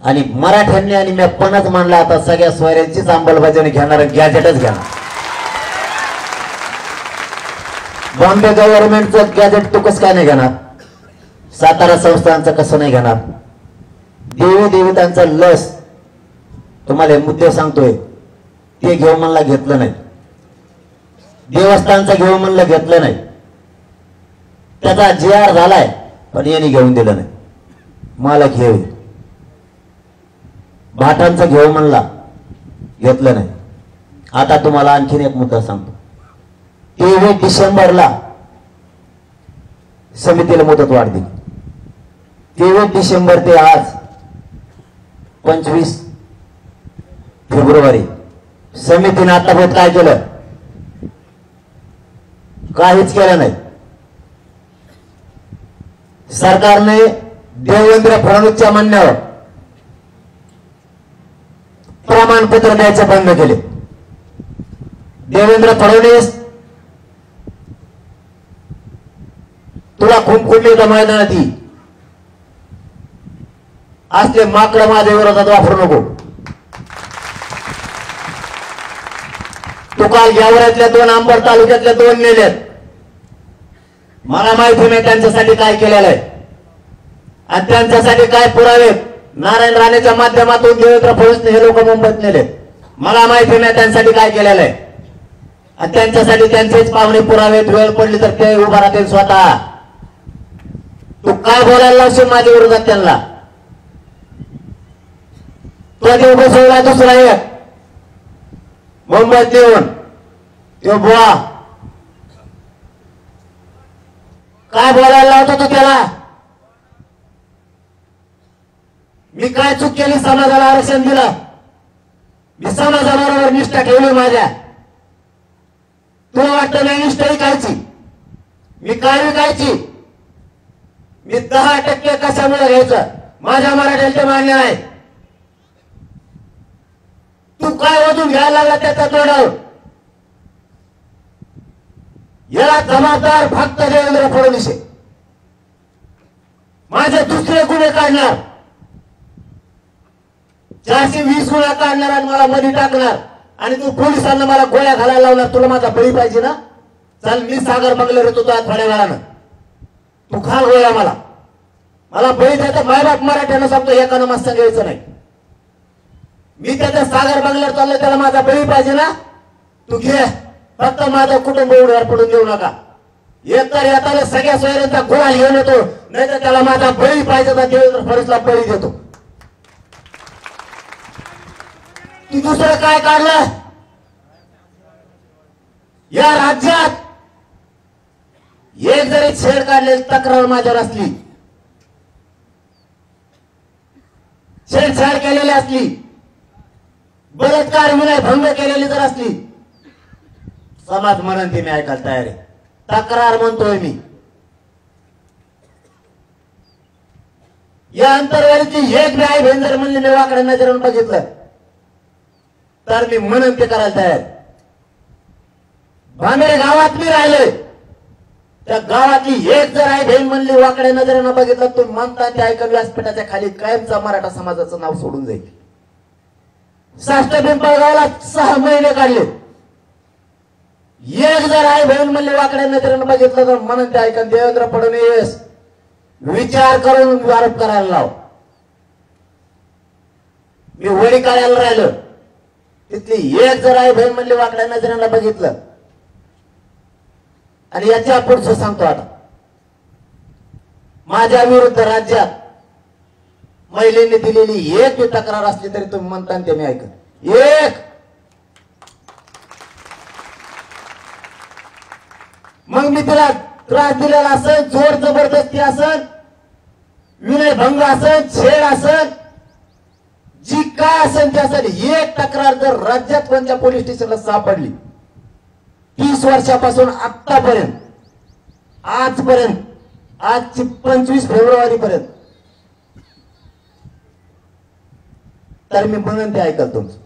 आणि मराठ्यांनी आणि मी पणच मानला आता सगळ्या सोयऱ्यांचीच अंमलबजावणी घेणार, गॅजेटच घेणार. बॉम्बे गव्हर्नमेंटचं गॅजेट तू कसं काय नाही घेणार? सातारा संस्थानचं कसं नाही घेणार? देवी देवतांचा लस तुम्हाला हे मुद्दे सांगतोय ते घेऊ म्हणला घेतलं नाही, देवस्थानचं घेऊ म्हणलं घेतलं नाही, त्याचा GR झालाय पण यांनी घेऊन दिलं नाही. मला घेऊ भाटांचं घेऊ म्हणला घेतलं नाही. आता तुम्हाला आणखीन एक मुद्दा सांगतो. 23 डिसेंबरला समितीला मुदत वाढ दिली. 23 डिसेंबर ते आज 25 फेब्रुवारी समितीने आतापर्यंत काय केलं? काहीच केलं नाही. सरकारने देवेंद्र फडणवीसच्या म्हणण्यावर प्रमाणपत्र द्यायचे बंद केले. देवेंद्र फडणवीस तुला खुमखुंडी मैदानात ती असले माकडं माझ्या विरोधात वापरू नको. तू काल गेवरातल्या 2 अंबड तालुक्यातल्या 2 नेल्यात. मला माहिती नाही त्यांच्यासाठी काय केलेलं आहे आणि त्यांच्यासाठी काय पुरावे नारायण राणेच्या माध्यमातून देवेंद्र फडणवीसने हे लोक मुंबईत नेले. मला माहिती नाही त्यांच्यासाठी काय केलेलं आहे आणि त्यांच्यासाठी त्यांचेच पाहुणे पुरावेत. वेळ पडली तर ते उभा राहतील स्वतः. तू काय बोलायला लावशील माझ्या विरोधात त्यांना? तो देव बसवला दुसरा एक मुंबईत येऊन तो बुवा काय बोलायला लावतो तो त्याला? मी काय चूक केली? समाजाला आरक्षण दिलं, मी समाजाबरोबर निष्ठा ठेवली माझ्या. तुला वाटतं नाही निष्ठा विकायची? मी काय विकायची? मी 10% कशामुळे घ्यायचं? माझ्या मराठ्याचे मान्य आहे. तू काय वजून घ्यायला लागला त्याचा तोडावर? याला जबाबदार फक्त देवेंद्र फडणवीस. माझे दुसरे गुन्हे काढणार, 420 गुन्हा काढणार आणि मला मध्ये टाकणार आणि तू पोलिसांना मला गोळ्या घालायला लावणार. तुला माझा बळी पाहिजे ना? चल मी सागर बंगल्यावर येतो थोड्या वेळानं, तू खाल गोळ्या. मला बळी द्यायचा मायबाप मराठ्यानं सांगतो एकानं मस्त घ्यायचं नाही. मी त्याच्या सागर बंगल्यावर चाललोय, त्याला माझा बळी पाहिजे ना? तू घे, फक्त माझं कुटुंब उड्यावर पडून देऊ नका. एकतर येताना सगळ्या सोयऱ्यांचा गोळा घेऊन येतो, नाही तर त्याला माझा बळी पाहिजे तर देवेंद्र फडणवीसला बळी देतो. तू दुसरं काय काढलं? या राज्यात एक जरी छेड काढलेली तक्रार माझ्यावर असली, छेडछाड केलेली असली, बलात्कार विनय भंग केलेली जर असली, समाज म्हणून ती मी ऐकायला तयार आहे. तक्रार म्हणतोय मी. या अंतर्गतची एक बी आई बहीण जर म्हणली मी वाकड्या नजरेनं बघितलं तर मी म्हणून ते करायला तयार. भांबेरे गावात मी राहिलोय, त्या गावातली एक जर आई बहीण म्हणली वाकड्या नजरेनं बघितलं, तुम्ही म्हणता त्या ऐका व्यासपीठाच्या खाली कायमचा मराठा समाजाचं नाव सोडून जाईल. साष्ट पिंपळगावला 6 महिने काढले. एक जर आई बहीण म्हणले वाकड्या नजरेनं बघितलं तर म्हणून ते ऐका देवेंद्र फडणवीस विचार करून आरोप करायला लाव. मी वडी करायला राहिलो, तिथली एक जर आई बहीण म्हणली वाकड्या नजरेनं बघितलं. आणि याच्या पुढचं सांगतो आता, माझ्या विरुद्ध राज्यात महिलेने दिलेली एक बी तक्रार असली तरी तुम्ही म्हणता ते मी ऐकत. एक मग मी तिला त्रास दिलेला असेल, जोर जबरदस्ती असेल, विनयभंग असेल, छेड असेल, जी काय असेल त्यासाठी एक तक्रार जर राज्यात कोणत्या पोलीस स्टेशनला सापडली 30 वर्षापासून आतापर्यंत आजपर्यंत आजची 25 फेब्रुवारी पर्यंत, तर मी म्हणून ते ऐकल तुमचं.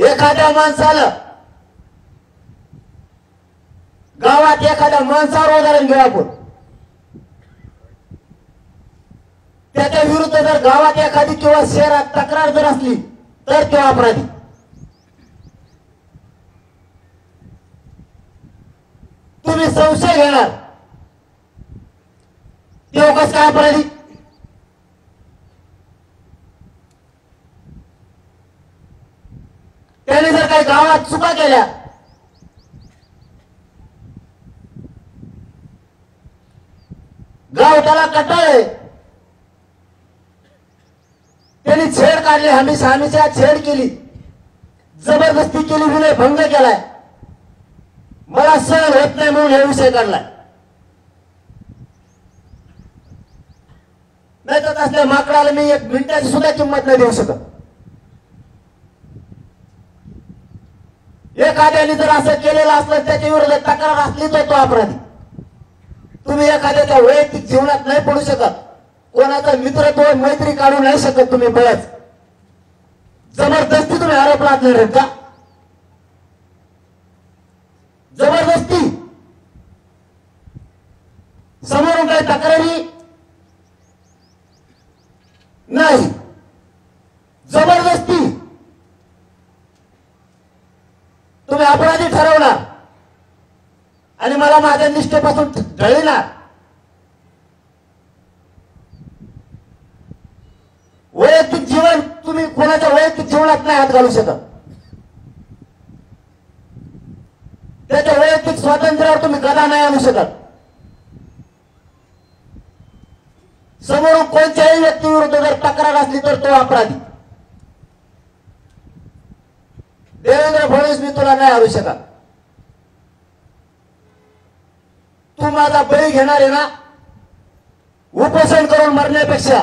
एखाद्या माणसाला गावात एखाद्या माणसावर उदाहरण घेऊ आपण, त्याच्या विरुद्ध जर गावात एखादी किंवा शहरात तक्रार जर असली तर तो अपराधी. तुम्ही संशय घेणार ते कसं काय अपराधी? त्याने जर काही गावात चुका केल्या, गाव त्याला कटाळे, त्यांनी छेड काढली, हमीच्या छेड केली, जबरदस्ती केली, विनय भंग केलाय, मला सहन होत नाही म्हणून हे विषय काढलाय. नाही तर असल्या माकडाला मी 1 मिनिटाची सुद्धा किंमत नाही देऊ शकत. एखाद्याने जर असं केलेलं असलं, त्याच्या विरोधात तक्रार असली तर तो अपराधी. तुम्ही एखाद्याच्या वैयक्तिक जीवनात नाही पडू शकत, कोणाचा मित्रत्व मैत्री काढू नाही शकत तुम्ही. बळच जबरदस्ती तुम्ही आरोप लादणार आहेत का? जबरदस्ती समोरून काही तक्रारी नाही, जबरदस्ती तुम्ही अपराधी ठरवणार आणि मला माझ्या निष्ठेपासून ढळणार. वैयक्तिक जीवन तुम्ही कोणाच्या वैयक्तिक जीवनात नाही हात घालू शकत. त्याच्या वैयक्तिक स्वातंत्र्यावर तुम्ही गदा नाही आणू शकत. समोरून कोणत्याही व्यक्तीविरुद्ध जर तक्रार असली तर तो अपराधी. देवेंद्र फडणवीस, मी तुला नाही आणू शकत. तू माझा बळी घेणार आहे ना, उपोषण करून मरण्यापेक्षा,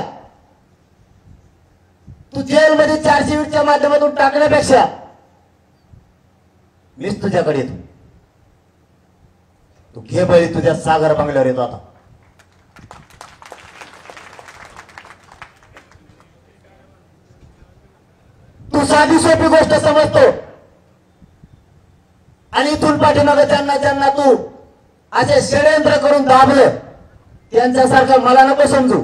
तू जेलमध्ये 420च्या माध्यमातून टाकण्यापेक्षा मीच तुझ्याकडे येतो. तू घे बळी, तुझ्या सागर बंगल्यावर येतो. आता तू साधी सोपी गोष्ट समजतो आणि इथून पाठीमागे ज्यांना तू असे षडयंत्र करून दाबलं, त्यांच्यासारखं मला नको समजू.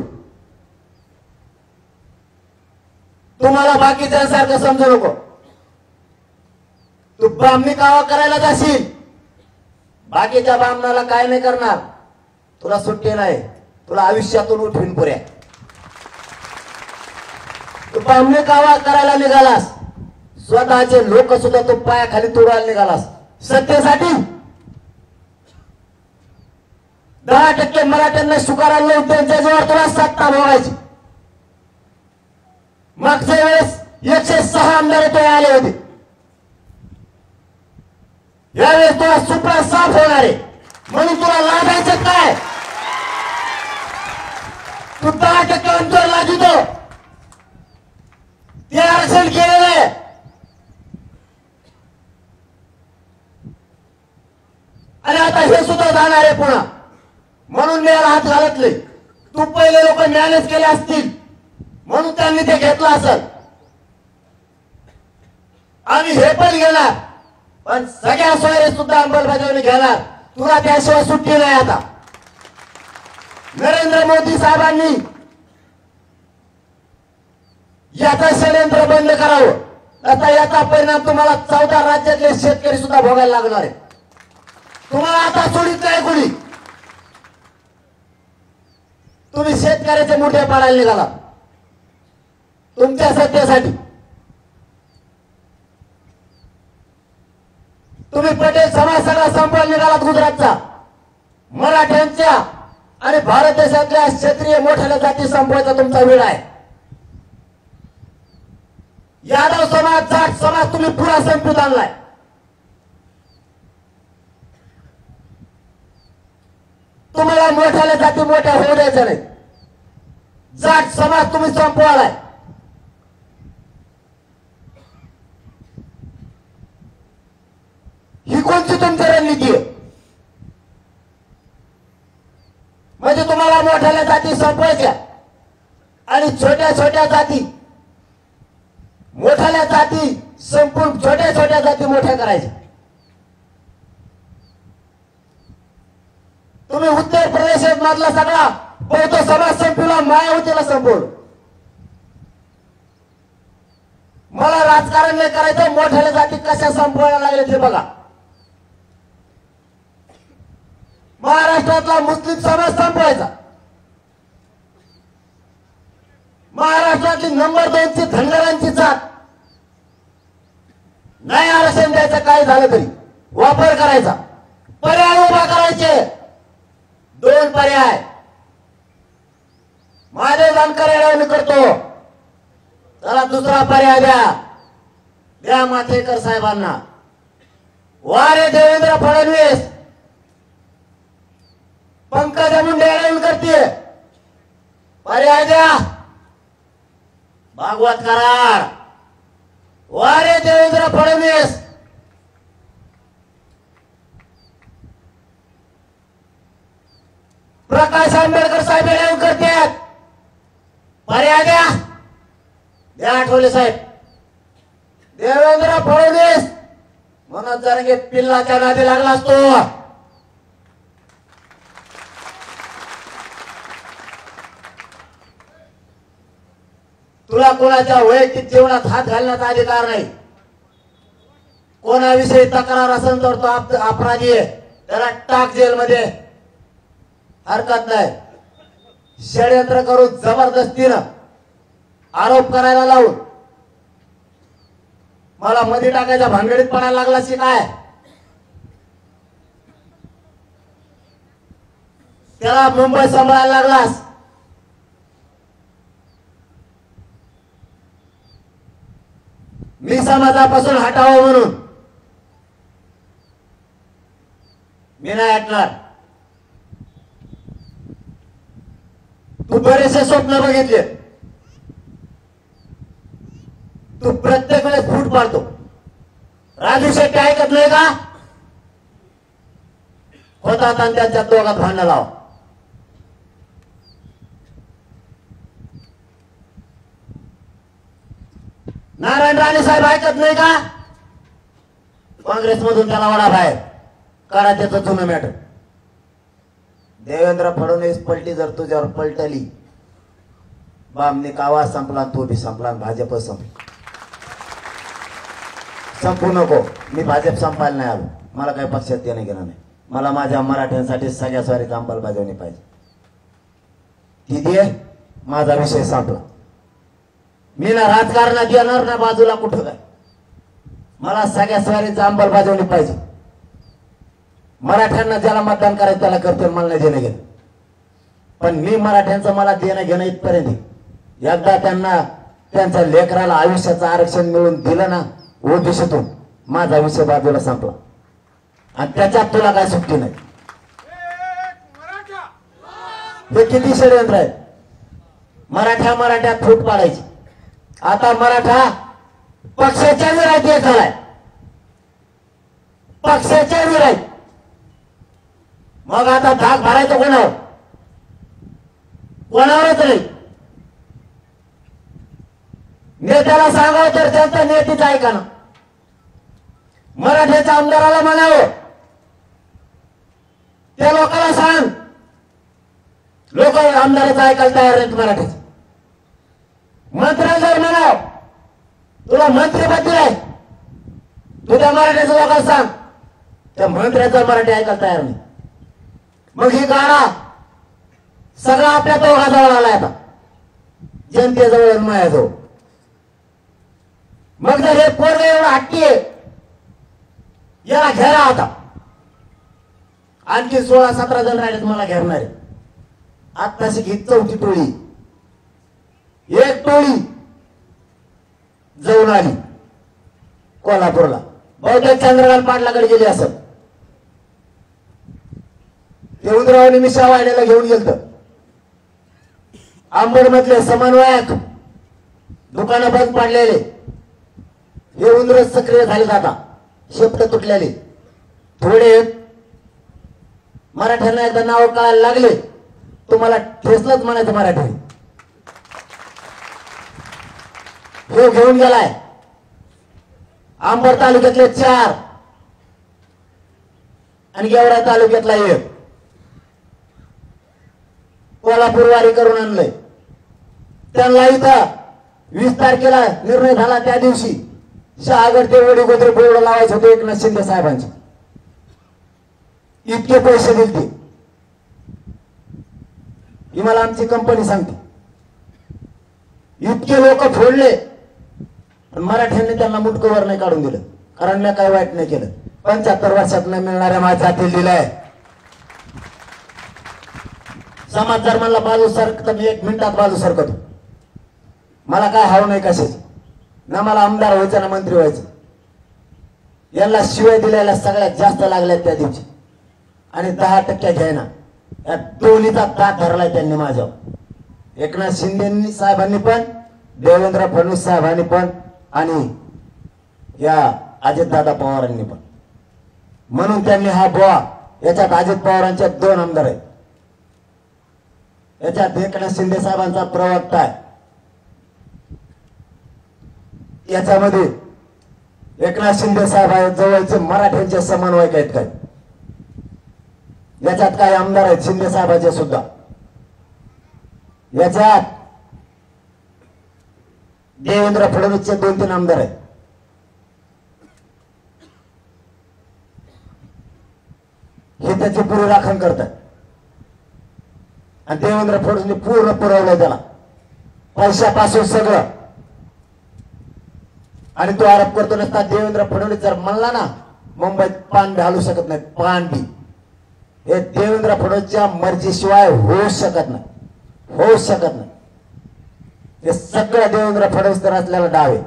तुम्हाला बाकीच्यांसारखं समजू नको. तू ब्राह्मणी कावा करायला जाशील, बाकीच्या ब्राह्मणाला काय नाही करणार. तुला सुट्टी नाही, तुला आयुष्यातून उठवीन पुऱ्या. तू ब्राह्मणी कावा करायला निघालास, स्वतःचे लोक सुद्धा तू पायाखाली तुडायला निघालास सत्तेसाठी. 10% मराठ्यांना शुकाराला लावून त्यांच्या जवळ तुला सत्ता भोगायची. मागच्या वेळेस 106 आमदार तो आले होते. यावेळेस तुला सुपडा साफ होणार आहे, म्हणून तुला लाभायचं काय? तू 10% अंतर लाजितो, ते आरक्षण केलेलं आहे. आणि आता हे सुद्धा जाणार आहे पुन्हा, म्हणून मी याला हात घालत नाही. तू पहिले लोक मॅनेज केले असतील म्हणून त्यांनी ते घेतलं असेल. आम्ही हे पण घेणार, पण सगळ्या सोयरे सुद्धा अंमलबजावणी घेणार. तुला त्याशिवाय सुट्टी नाही. आता नरेंद्र मोदी साहेबांनी याचा षडयंत्र बंद करावं. आता याचा परिणाम तुम्हाला 14 राज्यातले शेतकरी सुद्धा भोगायला लागणार आहे. तुम्हाला आता सोडित नाही कोणी. तुम्ही शेतकऱ्याचे मोठे पाडायला निघाला तुमच्या सत्तेसाठी. तुम्ही पटेल समाज सगळा संपवायला निघालात गुजरातचा. मराठ्यांच्या आणि भारत देशातल्या क्षेत्रीय मोठ्या जाती संपवायचा तुमचा वेळ आहे. यादव समाज, जाट समाज तुम्ही पुरा संपवून आणलाय. तुम्हाला मोठ्याला जाती मोठ्या होऊ द्यायच्या नाही. जाट समाज तुम्ही संपवालाय. ही कोणती तुमची रणनीती आहे? म्हणजे तुम्हाला मोठ्याल्या जाती संपवायच्या आणि छोट्या छोट्या जाती, मोठ्याल्या जाती संपून छोट्या छोट्या जाती मोठ्या करायच्या. तुम्ही उत्तर प्रदेशात मधला सगळा बौद्ध समाज संपवला, मायावतीला संपवलं. मला राजकारण नाही करायचं, मोठ्याल्या जाती कशा संपवायला लागले ते बघा. महाराष्ट्रातला मुस्लिम समाज संपवायचा, महाराष्ट्रातली नंबर 2 ची धनगरांची जात नाही आरक्षण द्यायचं, काय झालं तरी वापर करायचा, पर्याय उभा करायचे. 2 पर्याय माझे जानकर मी करतो. चला दुसरा पर्याय द्या माथेकर साहेबांना. वारे देवेंद्र फडणवीस, पंकजा मुंडे करते, पर्याय द्या. भागवत करार, वारे देवेंद्र फडणवीस, प्रकाश आंबेडकर साहेब येऊन करतात, पर्याय द्या आठवले साहेब. देवेंद्र फडणवीस मनोज जरांगे पिल्लाच्या नादी लागला असतो. तुला कोणाच्या वैयक्तिक जीवनात हात घालण्याचा अधिकार नाही. कोणाविषयी तक्रार असेल तर तो अपराधी आहे, त्याला टाक जेलमध्ये, हरकत नाही. षडयंत्र करून जबरदस्तीनं आरोप करायला लावून मला मध्ये टाकायच्या भानगडीत पडायला लागला की काय, त्याला मुंबई सांभाळायला लागलास. मी समाजापासून हटावं म्हणून मी नाही हटणार. तू बरेचसे स्वप्न बघितले, तू प्रत्येक वेळेस फूट पाडतो. राजू शेट्टी ऐकत नाही का? होतात आणि त्यांच्या दोघात भांडण लावा. नारायण राणे साहेब ऐकत नाही का? काँग्रेसमधून त्याला वडा बाहेर करा, त्याचं जुनं मॅटर. देवेंद्र फडणवीस पलटी जर तुझ्यावर पलटली, बामणी कावा संपला, तो बी संपला, भाजप संपली. संपू नको. मी भाजप संपायला नाही आलो, मला काही पक्षात देणं घेणं नाही. मला माझ्या मराठ्यांसाठी सगळ्या स्वारीची अंमलबजावणी पाहिजे. ती दे, माझा विषय संपला. मी ना राजकारणात येणार ना बाजूला कुठं काय. मला सगळ्या स्वारीची अंमलबजावणी पाहिजे. मराठ्यांना ज्याला मतदान करायचं त्याला करते, मला नाही देणं घेणं. पण मी मराठ्यांचं मला देणं घेणं इथपर्यंत. एकदा त्यांना त्यांच्या लेकराला आयुष्याचं आरक्षण मिळून दिलं ना ओबीसीतून, माझा विषय बाजूला संपला. आणि त्याच्यात तुला काय सुट्टी नाही. हे किती षडयंत्र आहे. मराठ्यात फूट पाडायची. आता मराठा पक्षाच्या विरोधात झालाय, पक्षाच्या विरोधात. मग आता धाक भरायचं कोणावर? कोणावरच नाही. नेत्याला सांगावं तर त्यांचा नेतीच ऐका ना. मराठ्याच्या आमदाराला म्हणावं, त्या लोकांना सांग. लोक आमदाराचं ऐकायला तयार नाहीत मराठ्याचं. मंत्र्याला जर म्हणाव तुला मंत्रीपद आहे, तू त्या मराठ्याचं लोकांना सांग. त्या मंत्र्याचं मराठी ऐकायला तयार नाही. मग ही गाडा सगळा आपल्या दोघाजवळ आलाय, आता जनतेजवळ मायाजवळ. मग जर हे पोरग एवढं हट्टी आहे, याला घेरा आता. आणखी 16-17 जण राहिलेत मला घेरणारे. आत्ताशी ही 4थी टोळी. एक टोळी जाऊन आली कोल्हापूरला, बहुतेक चंद्रकांत पाटलाकडे गेली असत. देवेंद्ररावांनी मिशा वाहिनीला घेऊन गेलत. आंबड मधले समन्वयक दुकानं बंद पाडलेले, हे उंदरच सक्रिय झाले. आता शेपट तुटलेले. थोडे मराठ्यांना एकदा नाव कळायला लागले, तुम्हाला ठेसलंच म्हणायचं मराठी. हो घेऊन गेलाय. आंबड तालुक्यातले 4 आणि गेवरा तालुक्यातला 1 कोल्हापूर वारी करून आणलंय. त्यांना इथं 20 तारखेला निर्णय झाला, त्या दिवशी शहागड ते वडी गोत्र बोर्ड लावायचं होतं एकनाथ शिंदे साहेबांचे. इतके पैसे दिले ही मला आमची कंपनी सांगते. इतके लोक फोडले पण मराठ्यांनी त्यांना मुटकवर नाही काढून दिलं, कारण मी काही वाईट नाही केलं. 75 वर्षात न मिळणाऱ्या माझ्या जातील दिलाय. समाज जर मला बाजू सरकत, मी 1 मिनिटात बाजू सरकतो. मला काय हवं नाही कशाची, ना मला आमदार व्हायचं ना मंत्री व्हायचं. यांना शिवाय दिलेल्या सगळ्यात जास्त लागल्या त्या दिवशी, आणि 10% घ्यायना. या दोन्हीचा दात धरलाय त्यांनी माझ्यावर. एकनाथ शिंदे साहेबांनी पण, देवेंद्र फडणवीस साहेबांनी पण, आणि या अजितदादा पवारांनी पण. म्हणून त्यांनी हा बुवा, याच्यात अजित पवारांच्या 2 आमदार आहेत, याच्यात एकनाथ शिंदे साहेबांचा प्रवक्ता आहे, याच्यामध्ये एकनाथ शिंदे साहेब जवळचे मराठ्यांचे समन्वयक आहेत काय, याच्यात काही आमदार आहेत शिंदे साहेबांचे सुद्धा, याच्यात देवेंद्र फडणवीसचे 2-3 आमदार आहेत. हे त्याची पुरी राखण करतात. आणि देवेंद्र फडणवीस पूर्ण पुरवलंय त्याला पैशापासून सगळं. आणि तो आरोप करतो नसता देवेंद्र फडणवीस जर म्हणला ना मुंबईत पान बी हलू शकत नाही, पान बी, हे देवेंद्र फडणवीसच्या मर्जीशिवाय होऊ शकत नाही, होऊ शकत नाही. हे सगळं देवेंद्र फडणवीस तर असलेला डाव आहे.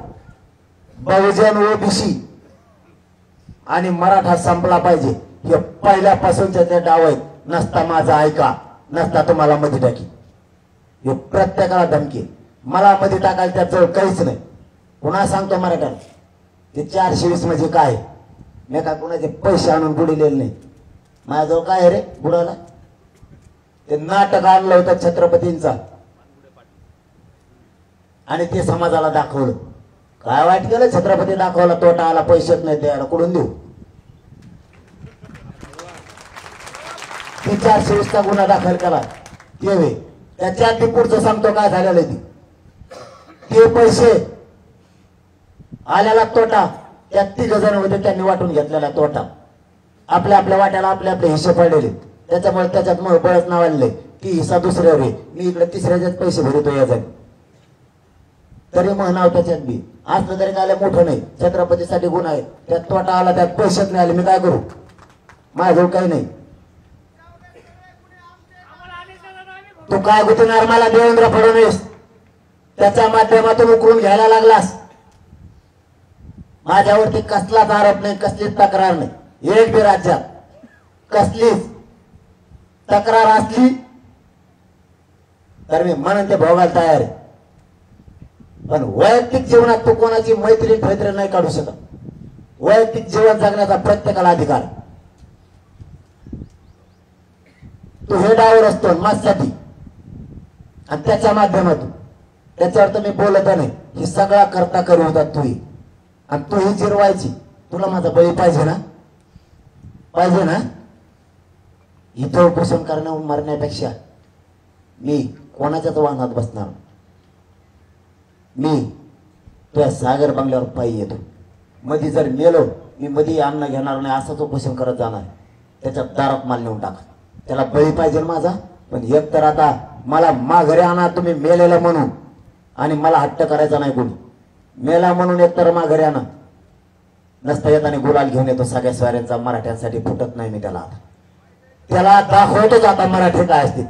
बहुजन, ओबीसी आणि मराठा संपला पाहिजे, हे पहिल्यापासूनचे ते डाव आहेत. नसता माझा ऐका, नसता तुम्हाला मध्ये टाकी, हे प्रत्येकाला धमकी. मला मध्ये टाकायला त्याचं काहीच नाही. पुन्हा सांगतो मराठ्याला, ते 420 म्हणजे काय, मी काय कुणाचे पैसे आणून बुडलेले नाही. माझ्याजवळ काय रे बुडाला, ते नाटक आणलं होतं छत्रपतींचा, आणि ते समाजाला दाखवलं. काय वाईट केलं, छत्रपती दाखवला, तोटा आला, पैसेच नाही द्यायला, कुठून देऊ. ती 420चा गुन्हा दाखल केला ते, त्याच्या आधी पुढचं सांगतो काय झालेलं. ते पैसे आल्याला तोटा, त्या 3 जण होते, त्यांनी वाटून घेतलेला तोटा, आपल्या आपल्या वाट्याला आपले आपले हिस्से पडलेले. त्याच्यामुळे त्याच्यात मग बळच नाव आलेले की हिस्सा दुसऱ्यावर आहे, मी इकडे तिसऱ्याच्याच पैसे भरतो या जागी. तरी मग नाव त्याच्यात बी असलं तरी काय मोठं नाही, छत्रपतीसाठी गुन्हा आहे. त्यात तोटा आला, त्यात पैसेच नाही आले, मी काय करू, माझ्याजवळ काही नाही. तू काय गुतणार मला देवेंद्र फडणवीस, त्याच्या माध्यमातून उकरून घ्यायला लागलास. माझ्यावरती कसलाच आरोप नाही, कसलीच तक्रार नाही. एक बी राज्यात कसलीच तक्रार असली तर मी म्हणून ते भोगायला तयार आहे. पण वैयक्तिक जीवनात तू कोणाची मैत्री नाही काढू शकत. वैयक्तिक जीवन जगण्याचा प्रत्येकाला अधिकार. तू हे डावर असतो माझ्यासाठी, आणि त्याच्या माध्यमातून त्याच्यावर तर मी बोलत नाही. ही सगळा करता करू होतात तू, आणि तू ही जिरवायची. तुला माझा बळी पाहिजे ना, पाहिजे ना. इथं उपोषण करणं मरण्यापेक्षा मी कोणाच्याच वाहनात बसणार. मी तुझ्या सागर बंगल्यावर पायी येतो. मध्ये जर मेलो मी मध्ये अन्न घेणार नाही, असंच उपोषण करत जाणार. त्याच्या दारात माल नेऊन टाका. त्याला बळी पाहिजे माझा. पण एक तर आता मला माघारी आणा तुम्ही मेलेला म्हणून, आणि मला हट्ट करायचा नाही कोणी. मेला म्हणून एकतर माघारी आणा. नसता येताना गुलाल घेऊन येतो सगळ्या स्वाऱ्यांचा, मराठ्यांसाठी फुटत नाही मी त्याला. आता त्याला दाखवतोच आता मराठी काय असते.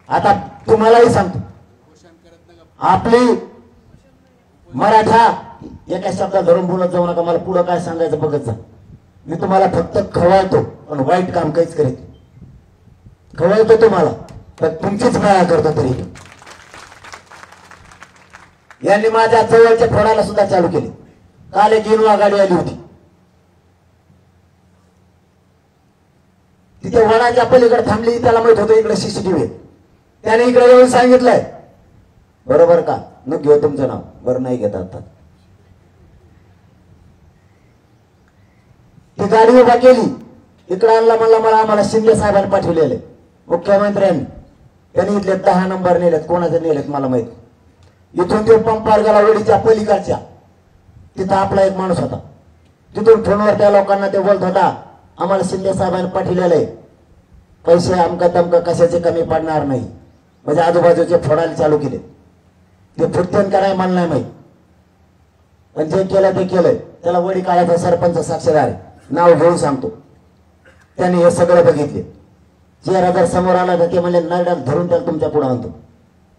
आता तुम्हालाही सांगतो, आपली मराठा एका शब्दात धरून बोलत जाऊ नका. मला पुढं काय सांगायचं बघत जा. मी तुम्हाला फक्त खवळतो, पण वाईट काम काहीच करीत. खवळतो तुम्हाला, तर तुमचीच माया करतो. तरी यांनी माझ्या जवळचे फोडायला सुद्धा चालू केले. काल एक इनोवा गाडी आली होती, तिथे वडाच्या पलीकडे थांबली. त्याला माहित होतं इकडे सीसीटीव्ही. त्याने इकडे येऊन सांगितलंय, बरोबर का, न घेऊ तुमचं नाव. बरं नाही घेत. आता ती गाडी उभा केली, इकडे आणला. मला आम्हाला शिंदे साहेबांनी पाठवलेले मुख्यमंत्र्यांनी. त्यांनी इथले 10 नंबर नेलेत. कोणाचे नेलेत मला माहित. इथून ते पंपार गेला वडीच्या पलीकडच्या, तिथं आपला एक माणूस होता. तिथून फोनवर त्या लोकांना ते बोलत होता, आम्हाला शिंदे साहेबांनी पाठवलेलं आहे, पैसे अमका तमका कशाचे कमी पडणार नाही. म्हणजे आजूबाजूचे फोडायला चालू केले. ते फुटतेन का नाही मला नाही माहित, पण जे केलं ते केलंय. त्याला वडी काळाचा सरपंच साक्षीदार आहे, नाव घेऊन सांगतो. त्यांनी हे सगळं बघितले. चेहरा जर समोर आला तर ते म्हणले नरड्यात धरून त्याला तुमच्या पुढे आणतो.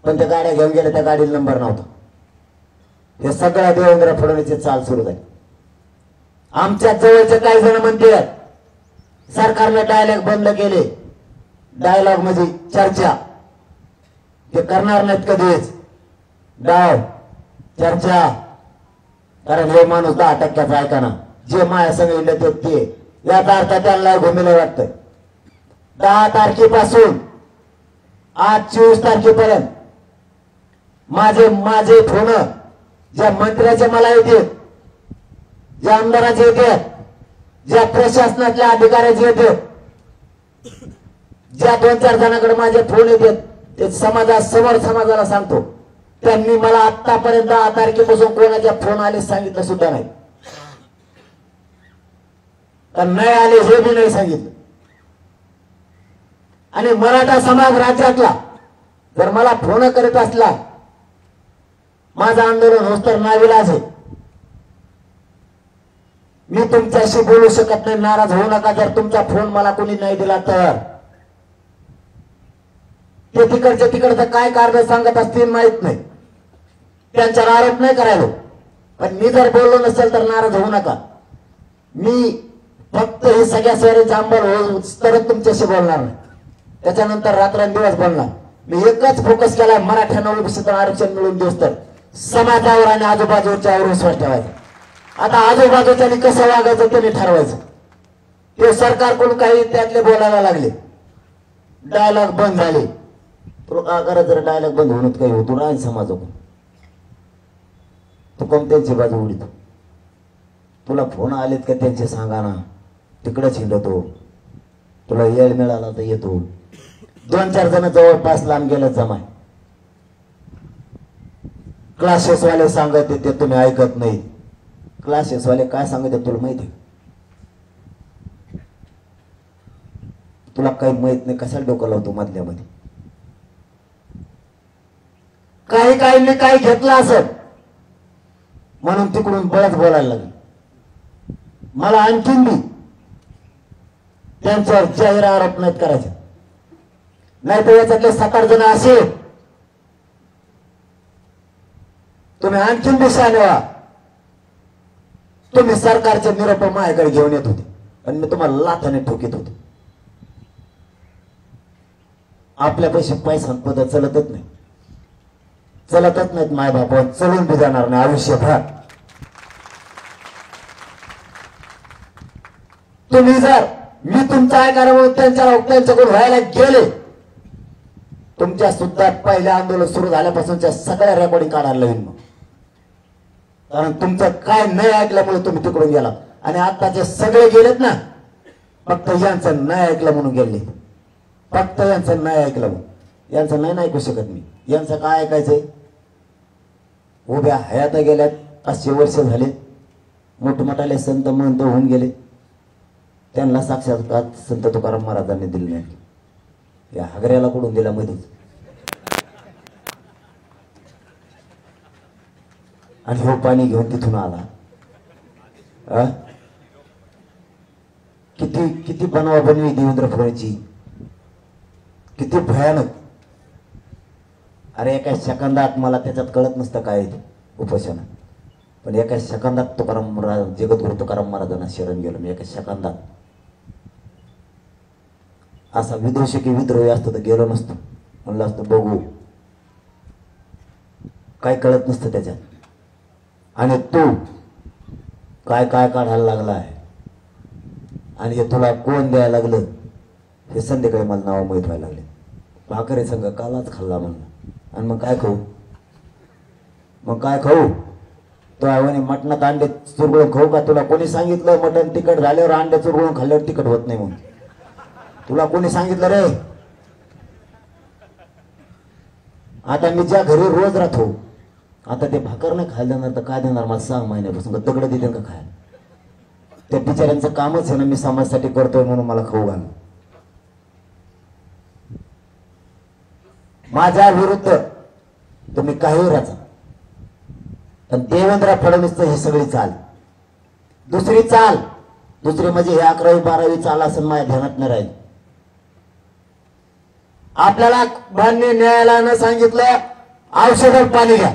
पण त्या गाड्या घेऊन गेल्या, त्या गाडीला नंबर नव्हता. हे सगळ्या देवेंद्र फडणवीसची चाल सुरू झाली. आमच्या जवळचे काही जण म्हणते सरकारने डायलॉग बंद केले. डायलॉग म्हणजे चर्चा, ते करणार नाहीत कधीच. डाव चर्चा, कारण हे माणूस 10% ऐका जे माया सांगितलं ते याचा अर्थ त्यांना घुमिलं वाटतंय. 10 तारखेपासून आज 24 तारखेपर्यंत माझे फोन ज्या मंत्र्याचे मला येते, ज्या आमदाराचे येते, ज्या प्रशासनातल्या अधिकाऱ्याचे येते, ज्या 2-4 जणांकडे माझे फोन येतात, ते समाजासमोर समाजाला सांगतो. त्यांनी मला आतापर्यंत 10 तारखेपासून कोणाच्या फोन आले सांगितलं सुद्धा नाही. तर नाही आले हे बी नाही सांगितलं. आणि मराठा समाज राज्यातला जर मला फोन करत असला, माझं आंदोलन होत तर नाविलाज आहे. मी तुमच्याशी बोलू शकत नाही, नाराज होऊ नका. जर तुमचा फोन मला कोणी नाही दिला तर ते तिकडचं काय कारण सांगत असतील माहित नाही, त्यांच्यावर आरोप नाही करायला. पण मी जर बोललो नसेल तर नाराज होऊ नका. मी फक्त हे सगळ्या सोयरीचे अंमल होऊच तरच तुमच्याशी बोलणार नाही. त्याच्यानंतर रात्रंदिवस बोलणार. मी एकच फोकस केला, मराठ्यांना ओबीसीचं आरक्षण मिळून देऊस तर समाजावर आणि आजूबाजूच्या विश्वास ठेवायचा. आता आजूबाजूच्यानी कसं वागायचं ते ठरवायचं. ते सरकारकडून काही त्यातले बोलायला लागले, डायलॉग बंद झाले. जर डायलॉग बंद होण्यात काही होतो राहील समाजाकडून, तू कोणत्यांची बाजू उडीतो. तुला फोन आलेत का त्यांचे सांगा ना, तिकडेच हिंडतो. तुला येळ मिळाला तर येतो. 2-4 जण जवळपास लांब गेलं जमाय. क्लासेसवाले सांगत ते तुम्ही ऐकत नाही. क्लासेसवाले काय सांगत तुला माहिती? तुला काही माहित नाही, कशाला डोकं लावतो मधल्यामध्ये. काही काय घेतलं असं म्हणून तिकडून बळच बोलायला लागले. मला आणखीन बी त्यांच्यावर जाहीर आरोप नाहीत करायचे. नाही तर याच्यातले 7-8 जण असे तुम्ही आणखीन दिशा नेवा. तुम्ही सरकारचे निरोप माझ्याकडे घेऊन येत होते आणि मी तुम्हाला लाथाने ठोकीत होतो. आपल्या पैसा पद चलतच नाहीत माय बापावर, चलून बी जाणार नाही आयुष्यभर. तुम्ही जर मी तुमचा ऐकायला म्हणून त्यांच्याकडून व्हायला गेले, तुमच्या सुद्धा पहिल्या आंदोलन सुरू झाल्यापासूनच्या सगळ्या रेकॉर्डिंग काढायला लागेल मग. कारण तुमचं काय नाही ऐकल्यामुळे तुम्ही तिकडून गेला. आणि आता जे सगळे गेलेत ना, फक्त यांचं नाही ऐकलं म्हणून गेले. फक्त यांचं नाही ऐकलं म्हणून. यांचं नाही ऐकू शकत मी. यांचं काय ऐकायचंय? उभ्या हयात गेल्यात, 500 वर्ष झाले, मोठमोठाले संत महंत होऊन गेले. त्यांना साक्षात संत तुकाराम महाराजांनी दिले नाही. या हागऱ्याला कुठून दिला मध्येच. आणि हो पाणी घेऊन तिथून आला. किती बनवा बनवी देवेंद्र फडणवीसची, किती भयानक. अरे एका सेकंदात मला त्याच्यात कळत नसतं काय उपोषण, पण एका सेकंदात तुकाराम महाराज, जगद्गुरु तुकाराम महाराजांना शरण गेलो मी एका सेकंदात. असा विद्रोही विद्रोही असतो तर गेलो नसतो. म्हणलं असतं बघू, काय कळत नसतं त्याच्यात. आणि तू काय काढायला लागला आहे आणि हे तुला कोण द्यायला लागलं हे संध्याकाळी मला नाव माहीत व्हायला लागले. भाकरे संघ कालाच खाल्ला म्हणलं. आणि मग काय खाऊ? तो आव्हाने मटणात अंडे चुरगळून खाऊ का? तुला कोणी सांगितलं मटण तिखट झाल्यावर अंडे चुरगळून खाल्ल्यावर तिखट होत नाही म्हणून? तुला कोणी सांगितलं रे? आता मी ज्या घरी रोज राहतो, आता ते भाकर नाही खायला देणार तर काय देणार मला? 6 महिन्यापासून दगड देते का खायला? त्या बिचाऱ्यांचं कामच आहे ना, मी समाजासाठी करतोय म्हणून मला खाऊ घाल. माझ्या विरुद्ध तुम्ही काही राजा, पण देवेंद्र फडणवीसचं ही सगळी चाल, दुसरी म्हणजे हे 11वी 12वी चाल असं माझ्या ध्यानात नाही राहील. आपल्याला मान्य न्यायालयानं सांगितलं औषधात पाणी घ्या,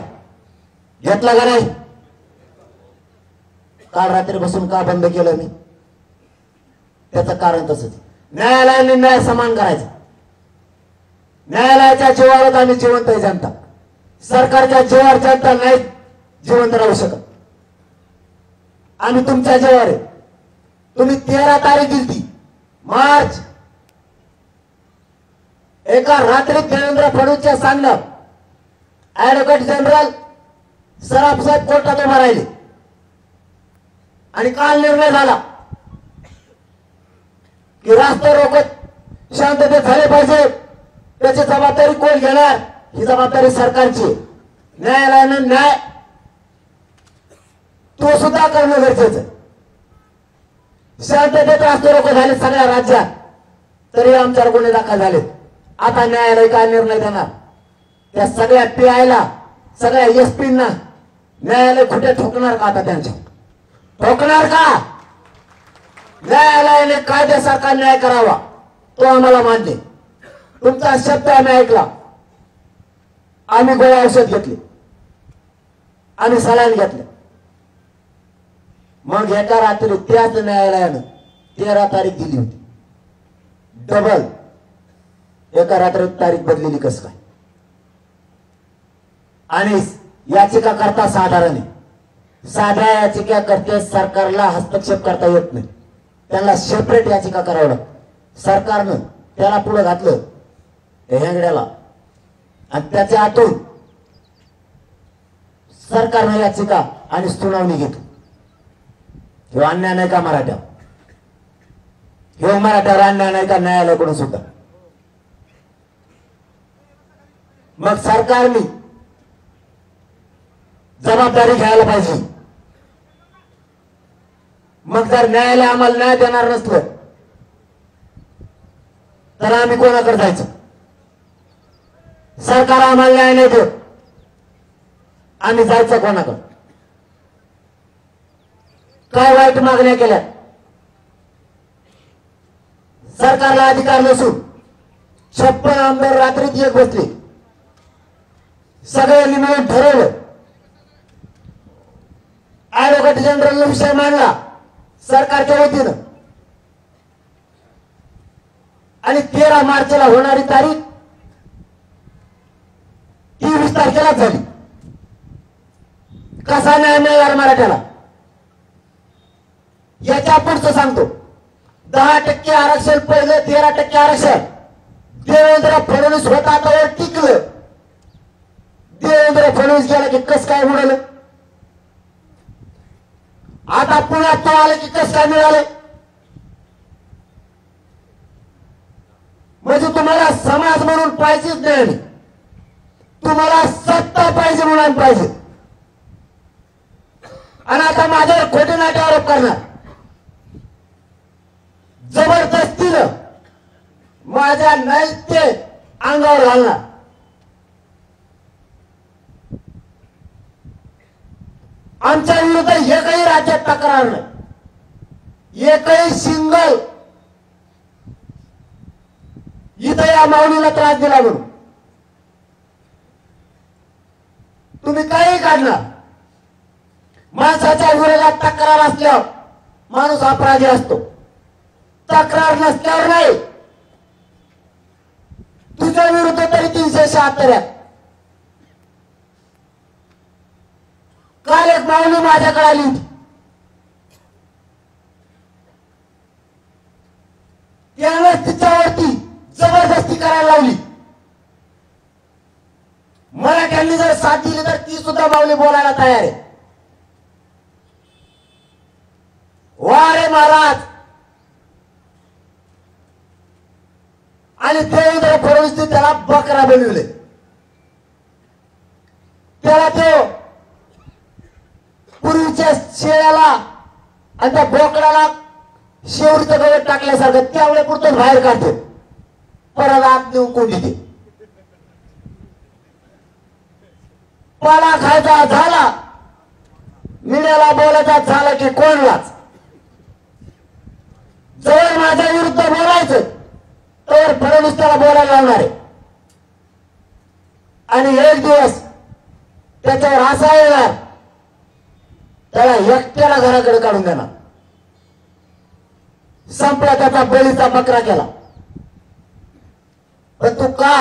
घेतलं का नाही? काल रात्री बसून का बंद केलं मी? त्याचं कारण तसंच, न्यायालयाने न्याय समान करायचा. न्यायालयाच्या जीवावर आम्ही जिवंत आहे जनता, सरकारच्या जीवावर जनता नाही जिवंत राहू शकत. आम्ही तुमच्या जीवावर आहे. तुम्ही 13 तारीख दिली मार्च, एका रात्रीत देवेंद्र फडणवीसच्या सांगणं ऍडव्होकेट जनरल सराफ साहेब कोर्टात उभा राहिले आणि काल निर्णय झाला की रास्ता रोको शांततेत झाले पाहिजे. त्याची जबाबदारी कोण घेणार? ही जबाबदारी सरकारची. न्यायालयानं न्याय तो सुद्धा करणं गरजेचं. शांततेत रास्ता रोको झाले सगळ्या राज्यात, तरी आमच्यावर गुन्हे दाखल झालेत. आता न्यायालय काय निर्णय देणार? त्या सगळ्या पीआयला, सगळ्या एसपींना न्यायालय कुठे ठोकणार का? आता त्यांच्या ठोकणार का? न्यायालयाने कायद्यासारखा न्याय करावा, तो आम्हाला मान्य. तुमचा शब्द आम्ही ऐकला. आम्ही गोळ्या औषध घेतले, आम्ही सलाईन घेतले. मग एका रात्री त्याच न्यायालयानं 13 तारीख दिली होती. डबल एका रात्रीत तारीख बदलेली कस काय? आणि याचिका करता साधारण आहे. साध्या याचिका करते सरकारला हस्तक्षेप करता येत नाही, त्यांना सेपरेट याचिका करावं लागतं. सरकारनं त्याला पुढे घातलं हेंगड्याला, आणि त्याच्या आतून सरकारनं याचिका आणि सुनावणी घेतो. हे अन्याय नाही का मराठा? हे मराठ्यावर अन्याय नाही का न्यायालयाकडून सुद्धा? मग सरकारने जबाबदारी घ्यायला पाहिजे. मग जर न्यायालय आम्हाला न्याय देणार नसलं तर आम्ही कोणाकडे जायचं? सरकार आम्हाला न्याय नाही देत, आम्ही जायचं कोणाकडे? काय वाईट मागण्या केल्या? सरकारला अधिकार नसून 56 आमदार रात्रीत एक बसले, सगळ्यांनी मिळून ठरवलं. ऍडव्होकेट जनरलने विषय मांडला सरकारच्या वतीनं, आणि 13 मार्चला होणारी तारीख 23 तारखेलाच झाली. कसा न्याय मिळणार मराठ्याला? याच्या पुढचं सांगतो. 10% आरक्षण पहिले 13% आरक्षण देवेंद्र फडणवीस होता त्यावर टिकलं. देवेंद्र फडणवीस गेला की कस काय उडलं? आता पुण्यात तो आले की कस काय मिळाले? म्हणजे तुम्हाला समाज म्हणून पाहिजेच नाही, तुम्हाला सत्ता पाहिजे म्हणून पाहिजे. आणि आता माझ्यावर खोटे नाटे आरोप करणार, जबरदस्तीनं माझ्या नैत्य अंगावर घालणार. आमच्या विरुद्ध एकही राज्यात तक्रार नाही, एकही सिंगल इथं या माऊलीला त्रास दिला म्हणून तुम्ही काही काढणार. माणसाच्या विरोधात तक्रार असल्यावर माणूस अपराधी असतो, तक्रार नसल्यावर नाही. तुझ्या विरुद्ध तरी 376 आहेत. काल एक माऊली माझ्याकडे आली होती, त्याने तिच्यावरती जबरदस्ती करायला लावली. मराठ्यांनी जर साथ दिली तर ती सुद्धा माऊली बोलायला तयार आहे. वा रे महाराज. आणि देवेंद्र फडणवीस त्याला बकरा बनविले. त्याला तो पूर्वीच्या शेळ्याला आणि त्या बोकडाला शेवटीचं गवत टाकल्यासारखं त्यावेळे पुरतं बाहेर काढते, परत आत नेऊन कोंडी दे. पाला खायचा झाला, मीडियाला बोलायचा झाला की कोणलाच जवळ माझ्या विरुद्ध बोलायचं तर फडणवीस त्याला बोलायला लावणार आहे. आणि एक दिवस त्याच्यावर असा येणार, त्याला एकट्याला घराकडे काढून देणार. संपला त्याचा बळीचा बकरा केला. पण तू का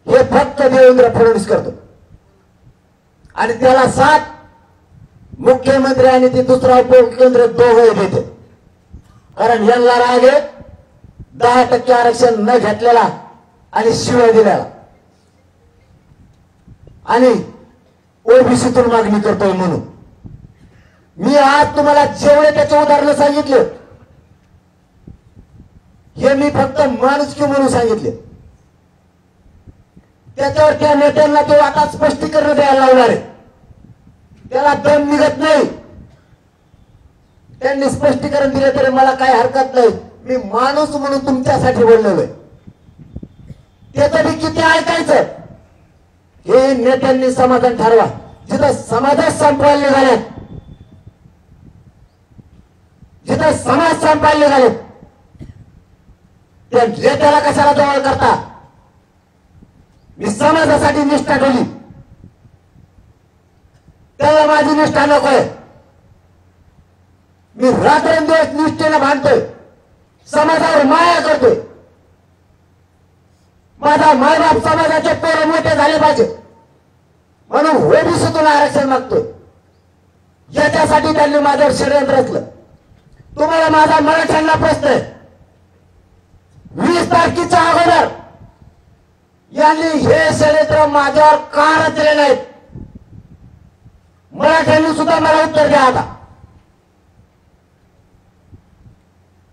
हे फक्त देवेंद्र फडणवीस करतो आणि त्याला साथ मुख्यमंत्री आणि ते दुसरा उपमुख्यमंत्री दोघे देते. कारण यांना राग आहे 10% आरक्षण न घेतलेला आणि शिवाय दिलेला आणि ओबीसीतून मागणी करतोय म्हणून. मी आज तुम्हाला जेवढे त्याचे उदाहरण सांगितले हे मी फक्त माणुसकी म्हणून सांगितले. त्याच्यावर त्या नेत्यांना तो आता स्पष्टीकरण द्यायला लावणार आहे. त्याला दम निघत नाही. त्यांनी स्पष्टीकरण दिले तरी मला काही हरकत नाही. मी माणूस म्हणून तुमच्यासाठी बोललेलो आहे. त्याचं बी किती ऐकायचं हे नेत्यांनी समाधान ठरवा. जिथं समाजात संपवायला निघालेत, जिथं समाज संपायला निघालेत त्या नेत्याला कशाला जवळ करता. मी समाजासाठी निष्ठा ठेवली, त्याला माझी निष्ठा नकोय. मी रात्रंदिवस निष्ठेने भांडतोय, समाजावर माया करतोय. माझा मायबाप समाजाचे पोरं मोठे झाले पाहिजे म्हणून ओबीसीतून आरक्षण मागतोय. याच्यासाठी त्यांनी माझ्यावर षडयंत्र रचलं. तुम्हाला माझा मराठ्यांना प्रश्न आहे. 20 तारखेच्या अगोदर यांनी हे षडयंत्र माझ्यावर का रचले नाहीत? मराठ्यांनी सुद्धा मला उत्तर द्या. आता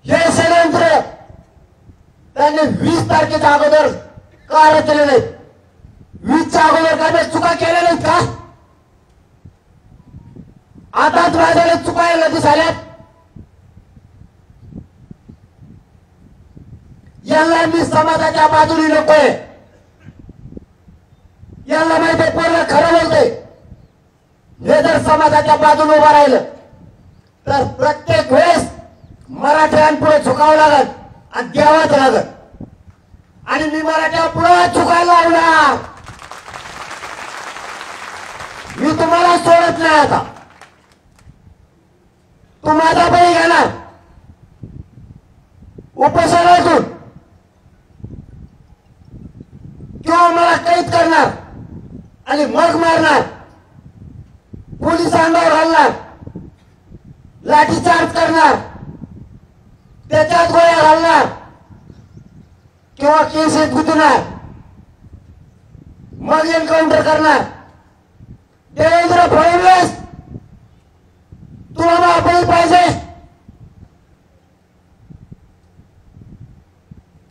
हे षडयंत्र त्यांनी 20 तारखेच्या अगोदर का रचले नाहीत? 20च्या अगोदर काय चुका केल्या नाहीत का? आताच माझ्याला चुका दिसाल्यात. यांना मी समाजाच्या बाजूने नकोय. यांना माहिती पूर्ण खरं बोलतोय. हे जर समाजाच्या बाजूने उभं राहिलं तर प्रत्येक वेळेस मराठ्यांपुढे झुकावं लागत आणि द्यावंच लागत. आणि मी मराठ्या पुढे झुकायला लावणार. मी तुम्हाला सोडत नाही. आता तू माझा बळी घेणार उपोषणातून किंवा मला कैद करणार आणि मग मारणार, पोलिसांवर घालणार, लाठीचार्ज करणार, त्याच्यात गोळ्या घालणार किंवा केसेत गुंतणार, मग एन्काउंटर करणार. देवेंद्र फडणवीस तुला माफी पाहिजे.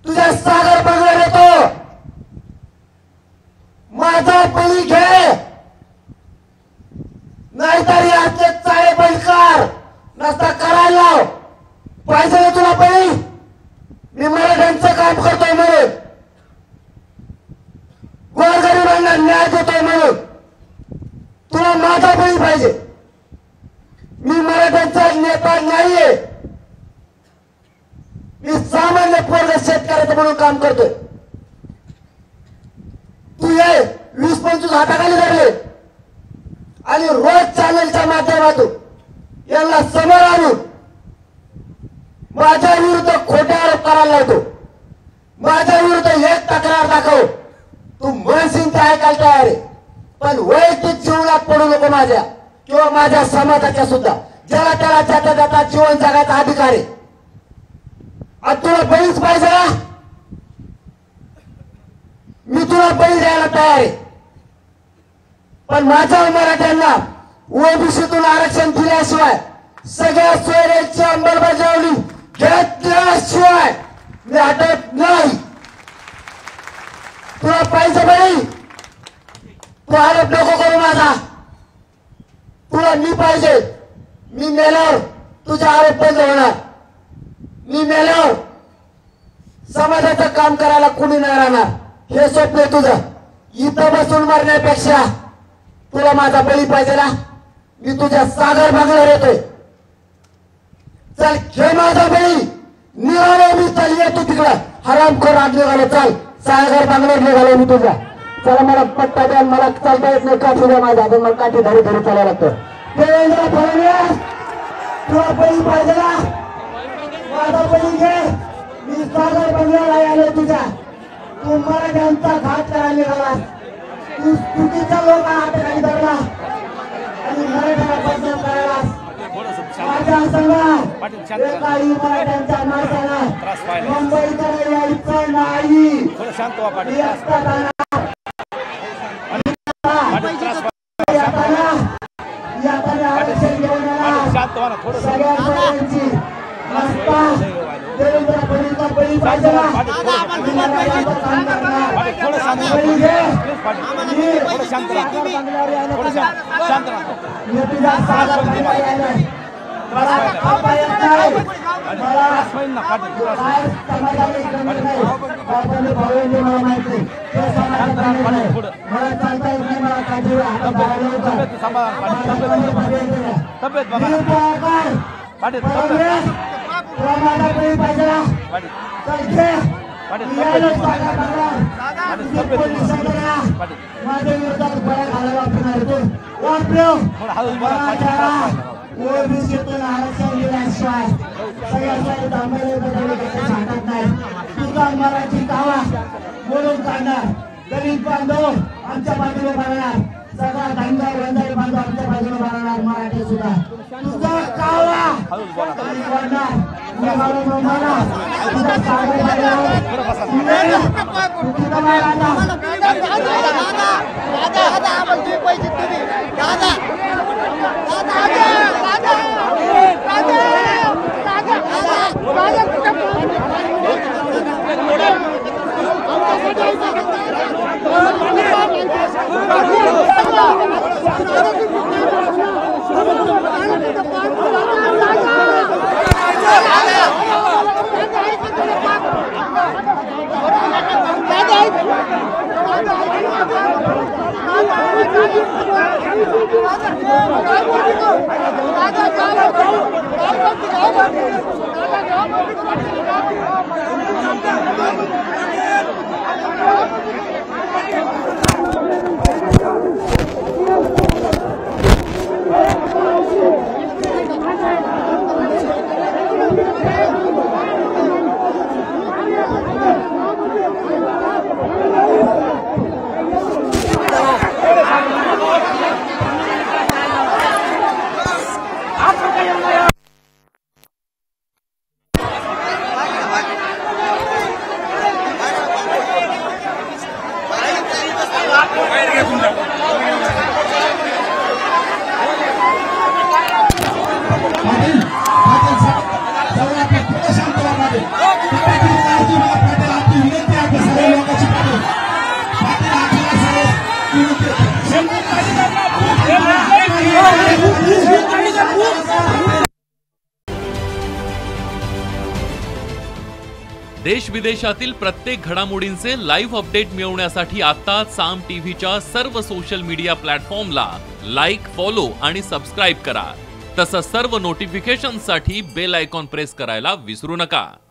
तुझ्या सागर बंगल्यावर येतो, माझा बळी घे, नाहीतर याचे चाळे बळीकार नसता करायला लाव. पाहिजे तुला बळी. मी मराठ्यांचं काम करतोय म्हणून, गोरगरिबांना न्याय देतोय म्हणून तुला माझा बळी पाहिजे. मी मराठ्यांचा नेता नाहीये. मी सामान्य पोरग शेतकऱ्याचं म्हणून काम करतोय. तू ये 20-25 हाताखाली धरले आणि रोज चॅनलच्या माध्यमातून यांना समोर आणून माझ्या विरुद्ध खोटे आरोप करायला लावतो. माझ्या विरुद्ध एक तक्रार दाखव. तू म्हणशील ते ऐकायला तयार आहे, पण वैयक्तिक जीवनात पडू नको माझ्या किंवा माझ्या समाजाच्या सुद्धा. ज्याला त्याला ज्याचा त्याचा जीवन जगायचा अधिकार आहे. आज तुला बळीच पाहिजे ना, मी तुला बळी द्यायला तयार आहे. पण माझ्या मराठ्यांना ओबीसीतून आरक्षण दिल्याशिवाय, सगळ्या सोयऱ्यांची अंमलबजावणी घेतल्याशिवाय मी हटत नाही. तुला पाहिजे बळी, तू आरोप नको करू माझा. तुला मी पाहिजे. मी मेल्यावर तुझे आरोप बंद होणार. मी मेल्यावर समाजाचं काम करायला कुणी नाही राहणार. हे स्वप्न तुझं इथं बसून मरण्यापेक्षा तुला माझा बळी पाहिजे ना, मी तुझ्या सागर बंगल्यावर येतोय. चल घे माझा बळी, निघालो मी. चल येतो तिकडं हरामखोर आत निघालो. चल सागर बंगल्यावर निघालो मी तुझ्या. चला मला पट्टा द्या, मला चालता येत नाही. काठी द्या माझ्या हातात, मला काठी धरी धरी चालायला लागतं. देवेंद्र फडणवीस तुला बळी पाहिजे ना, माझा बळी घे. मी सागर बंगल्याला आलो तुझ्या. तू मराठ्यांचा घात करायला निघालास. तू चुकीच्या लोकांना हाताखाली धरला आणि मराठ्याला बदनाम करायलास. माझ्या संघात एकाही मराठ्यांच्या माणसाला मुंबईकडे यायचं नाही. येताना आरक्षण घेऊन येणार सगळ्या मराठ्यांची रस्ता देवेंद्र फडणवीसचा बळी पाहिजे ना, काम करणार बळी घे. मी तुझ्या सागर बंगल्यावर आलोय. मला खाता येत नाही, मला काय समाजाने जमत नाही. बापाने भावने मला माहित नाही, ते समाजात जमत नाही. मला चालता येत नाही, मला काठी हातात धरायला होतं. तुला माझा बळी पाहिजे ना, चल घे. माझ्या विरोधात बळ्या घालायला वापरणार तू वापरव. ओबीसीतून आरक्षण दिल्याशिवाय सगळ्या थांबायला सांगत नाही. तुझा मराठी कावा बोलून काढणार. गरीब बांधव आमच्या बाजूने बनणार, सगळा धंदा वंदारी बांधव आमच्या बाजूने बनणार. मराठी सुद्धा तुझा कावा बनणार. तुझा देश विदेशातील प्रत्येक घडामोडींचे लाईव्ह अपडेट मिळवण्यासाठी आता साम टीव्हीच्या सर्व सोशल मीडिया प्लॅटफॉर्मला लाईक, फॉलो आणि सबस्क्राईब करा. तसंच सर्व नोटिफिकेशनसाठी बेल आयकॉन प्रेस करायला विसरू नका.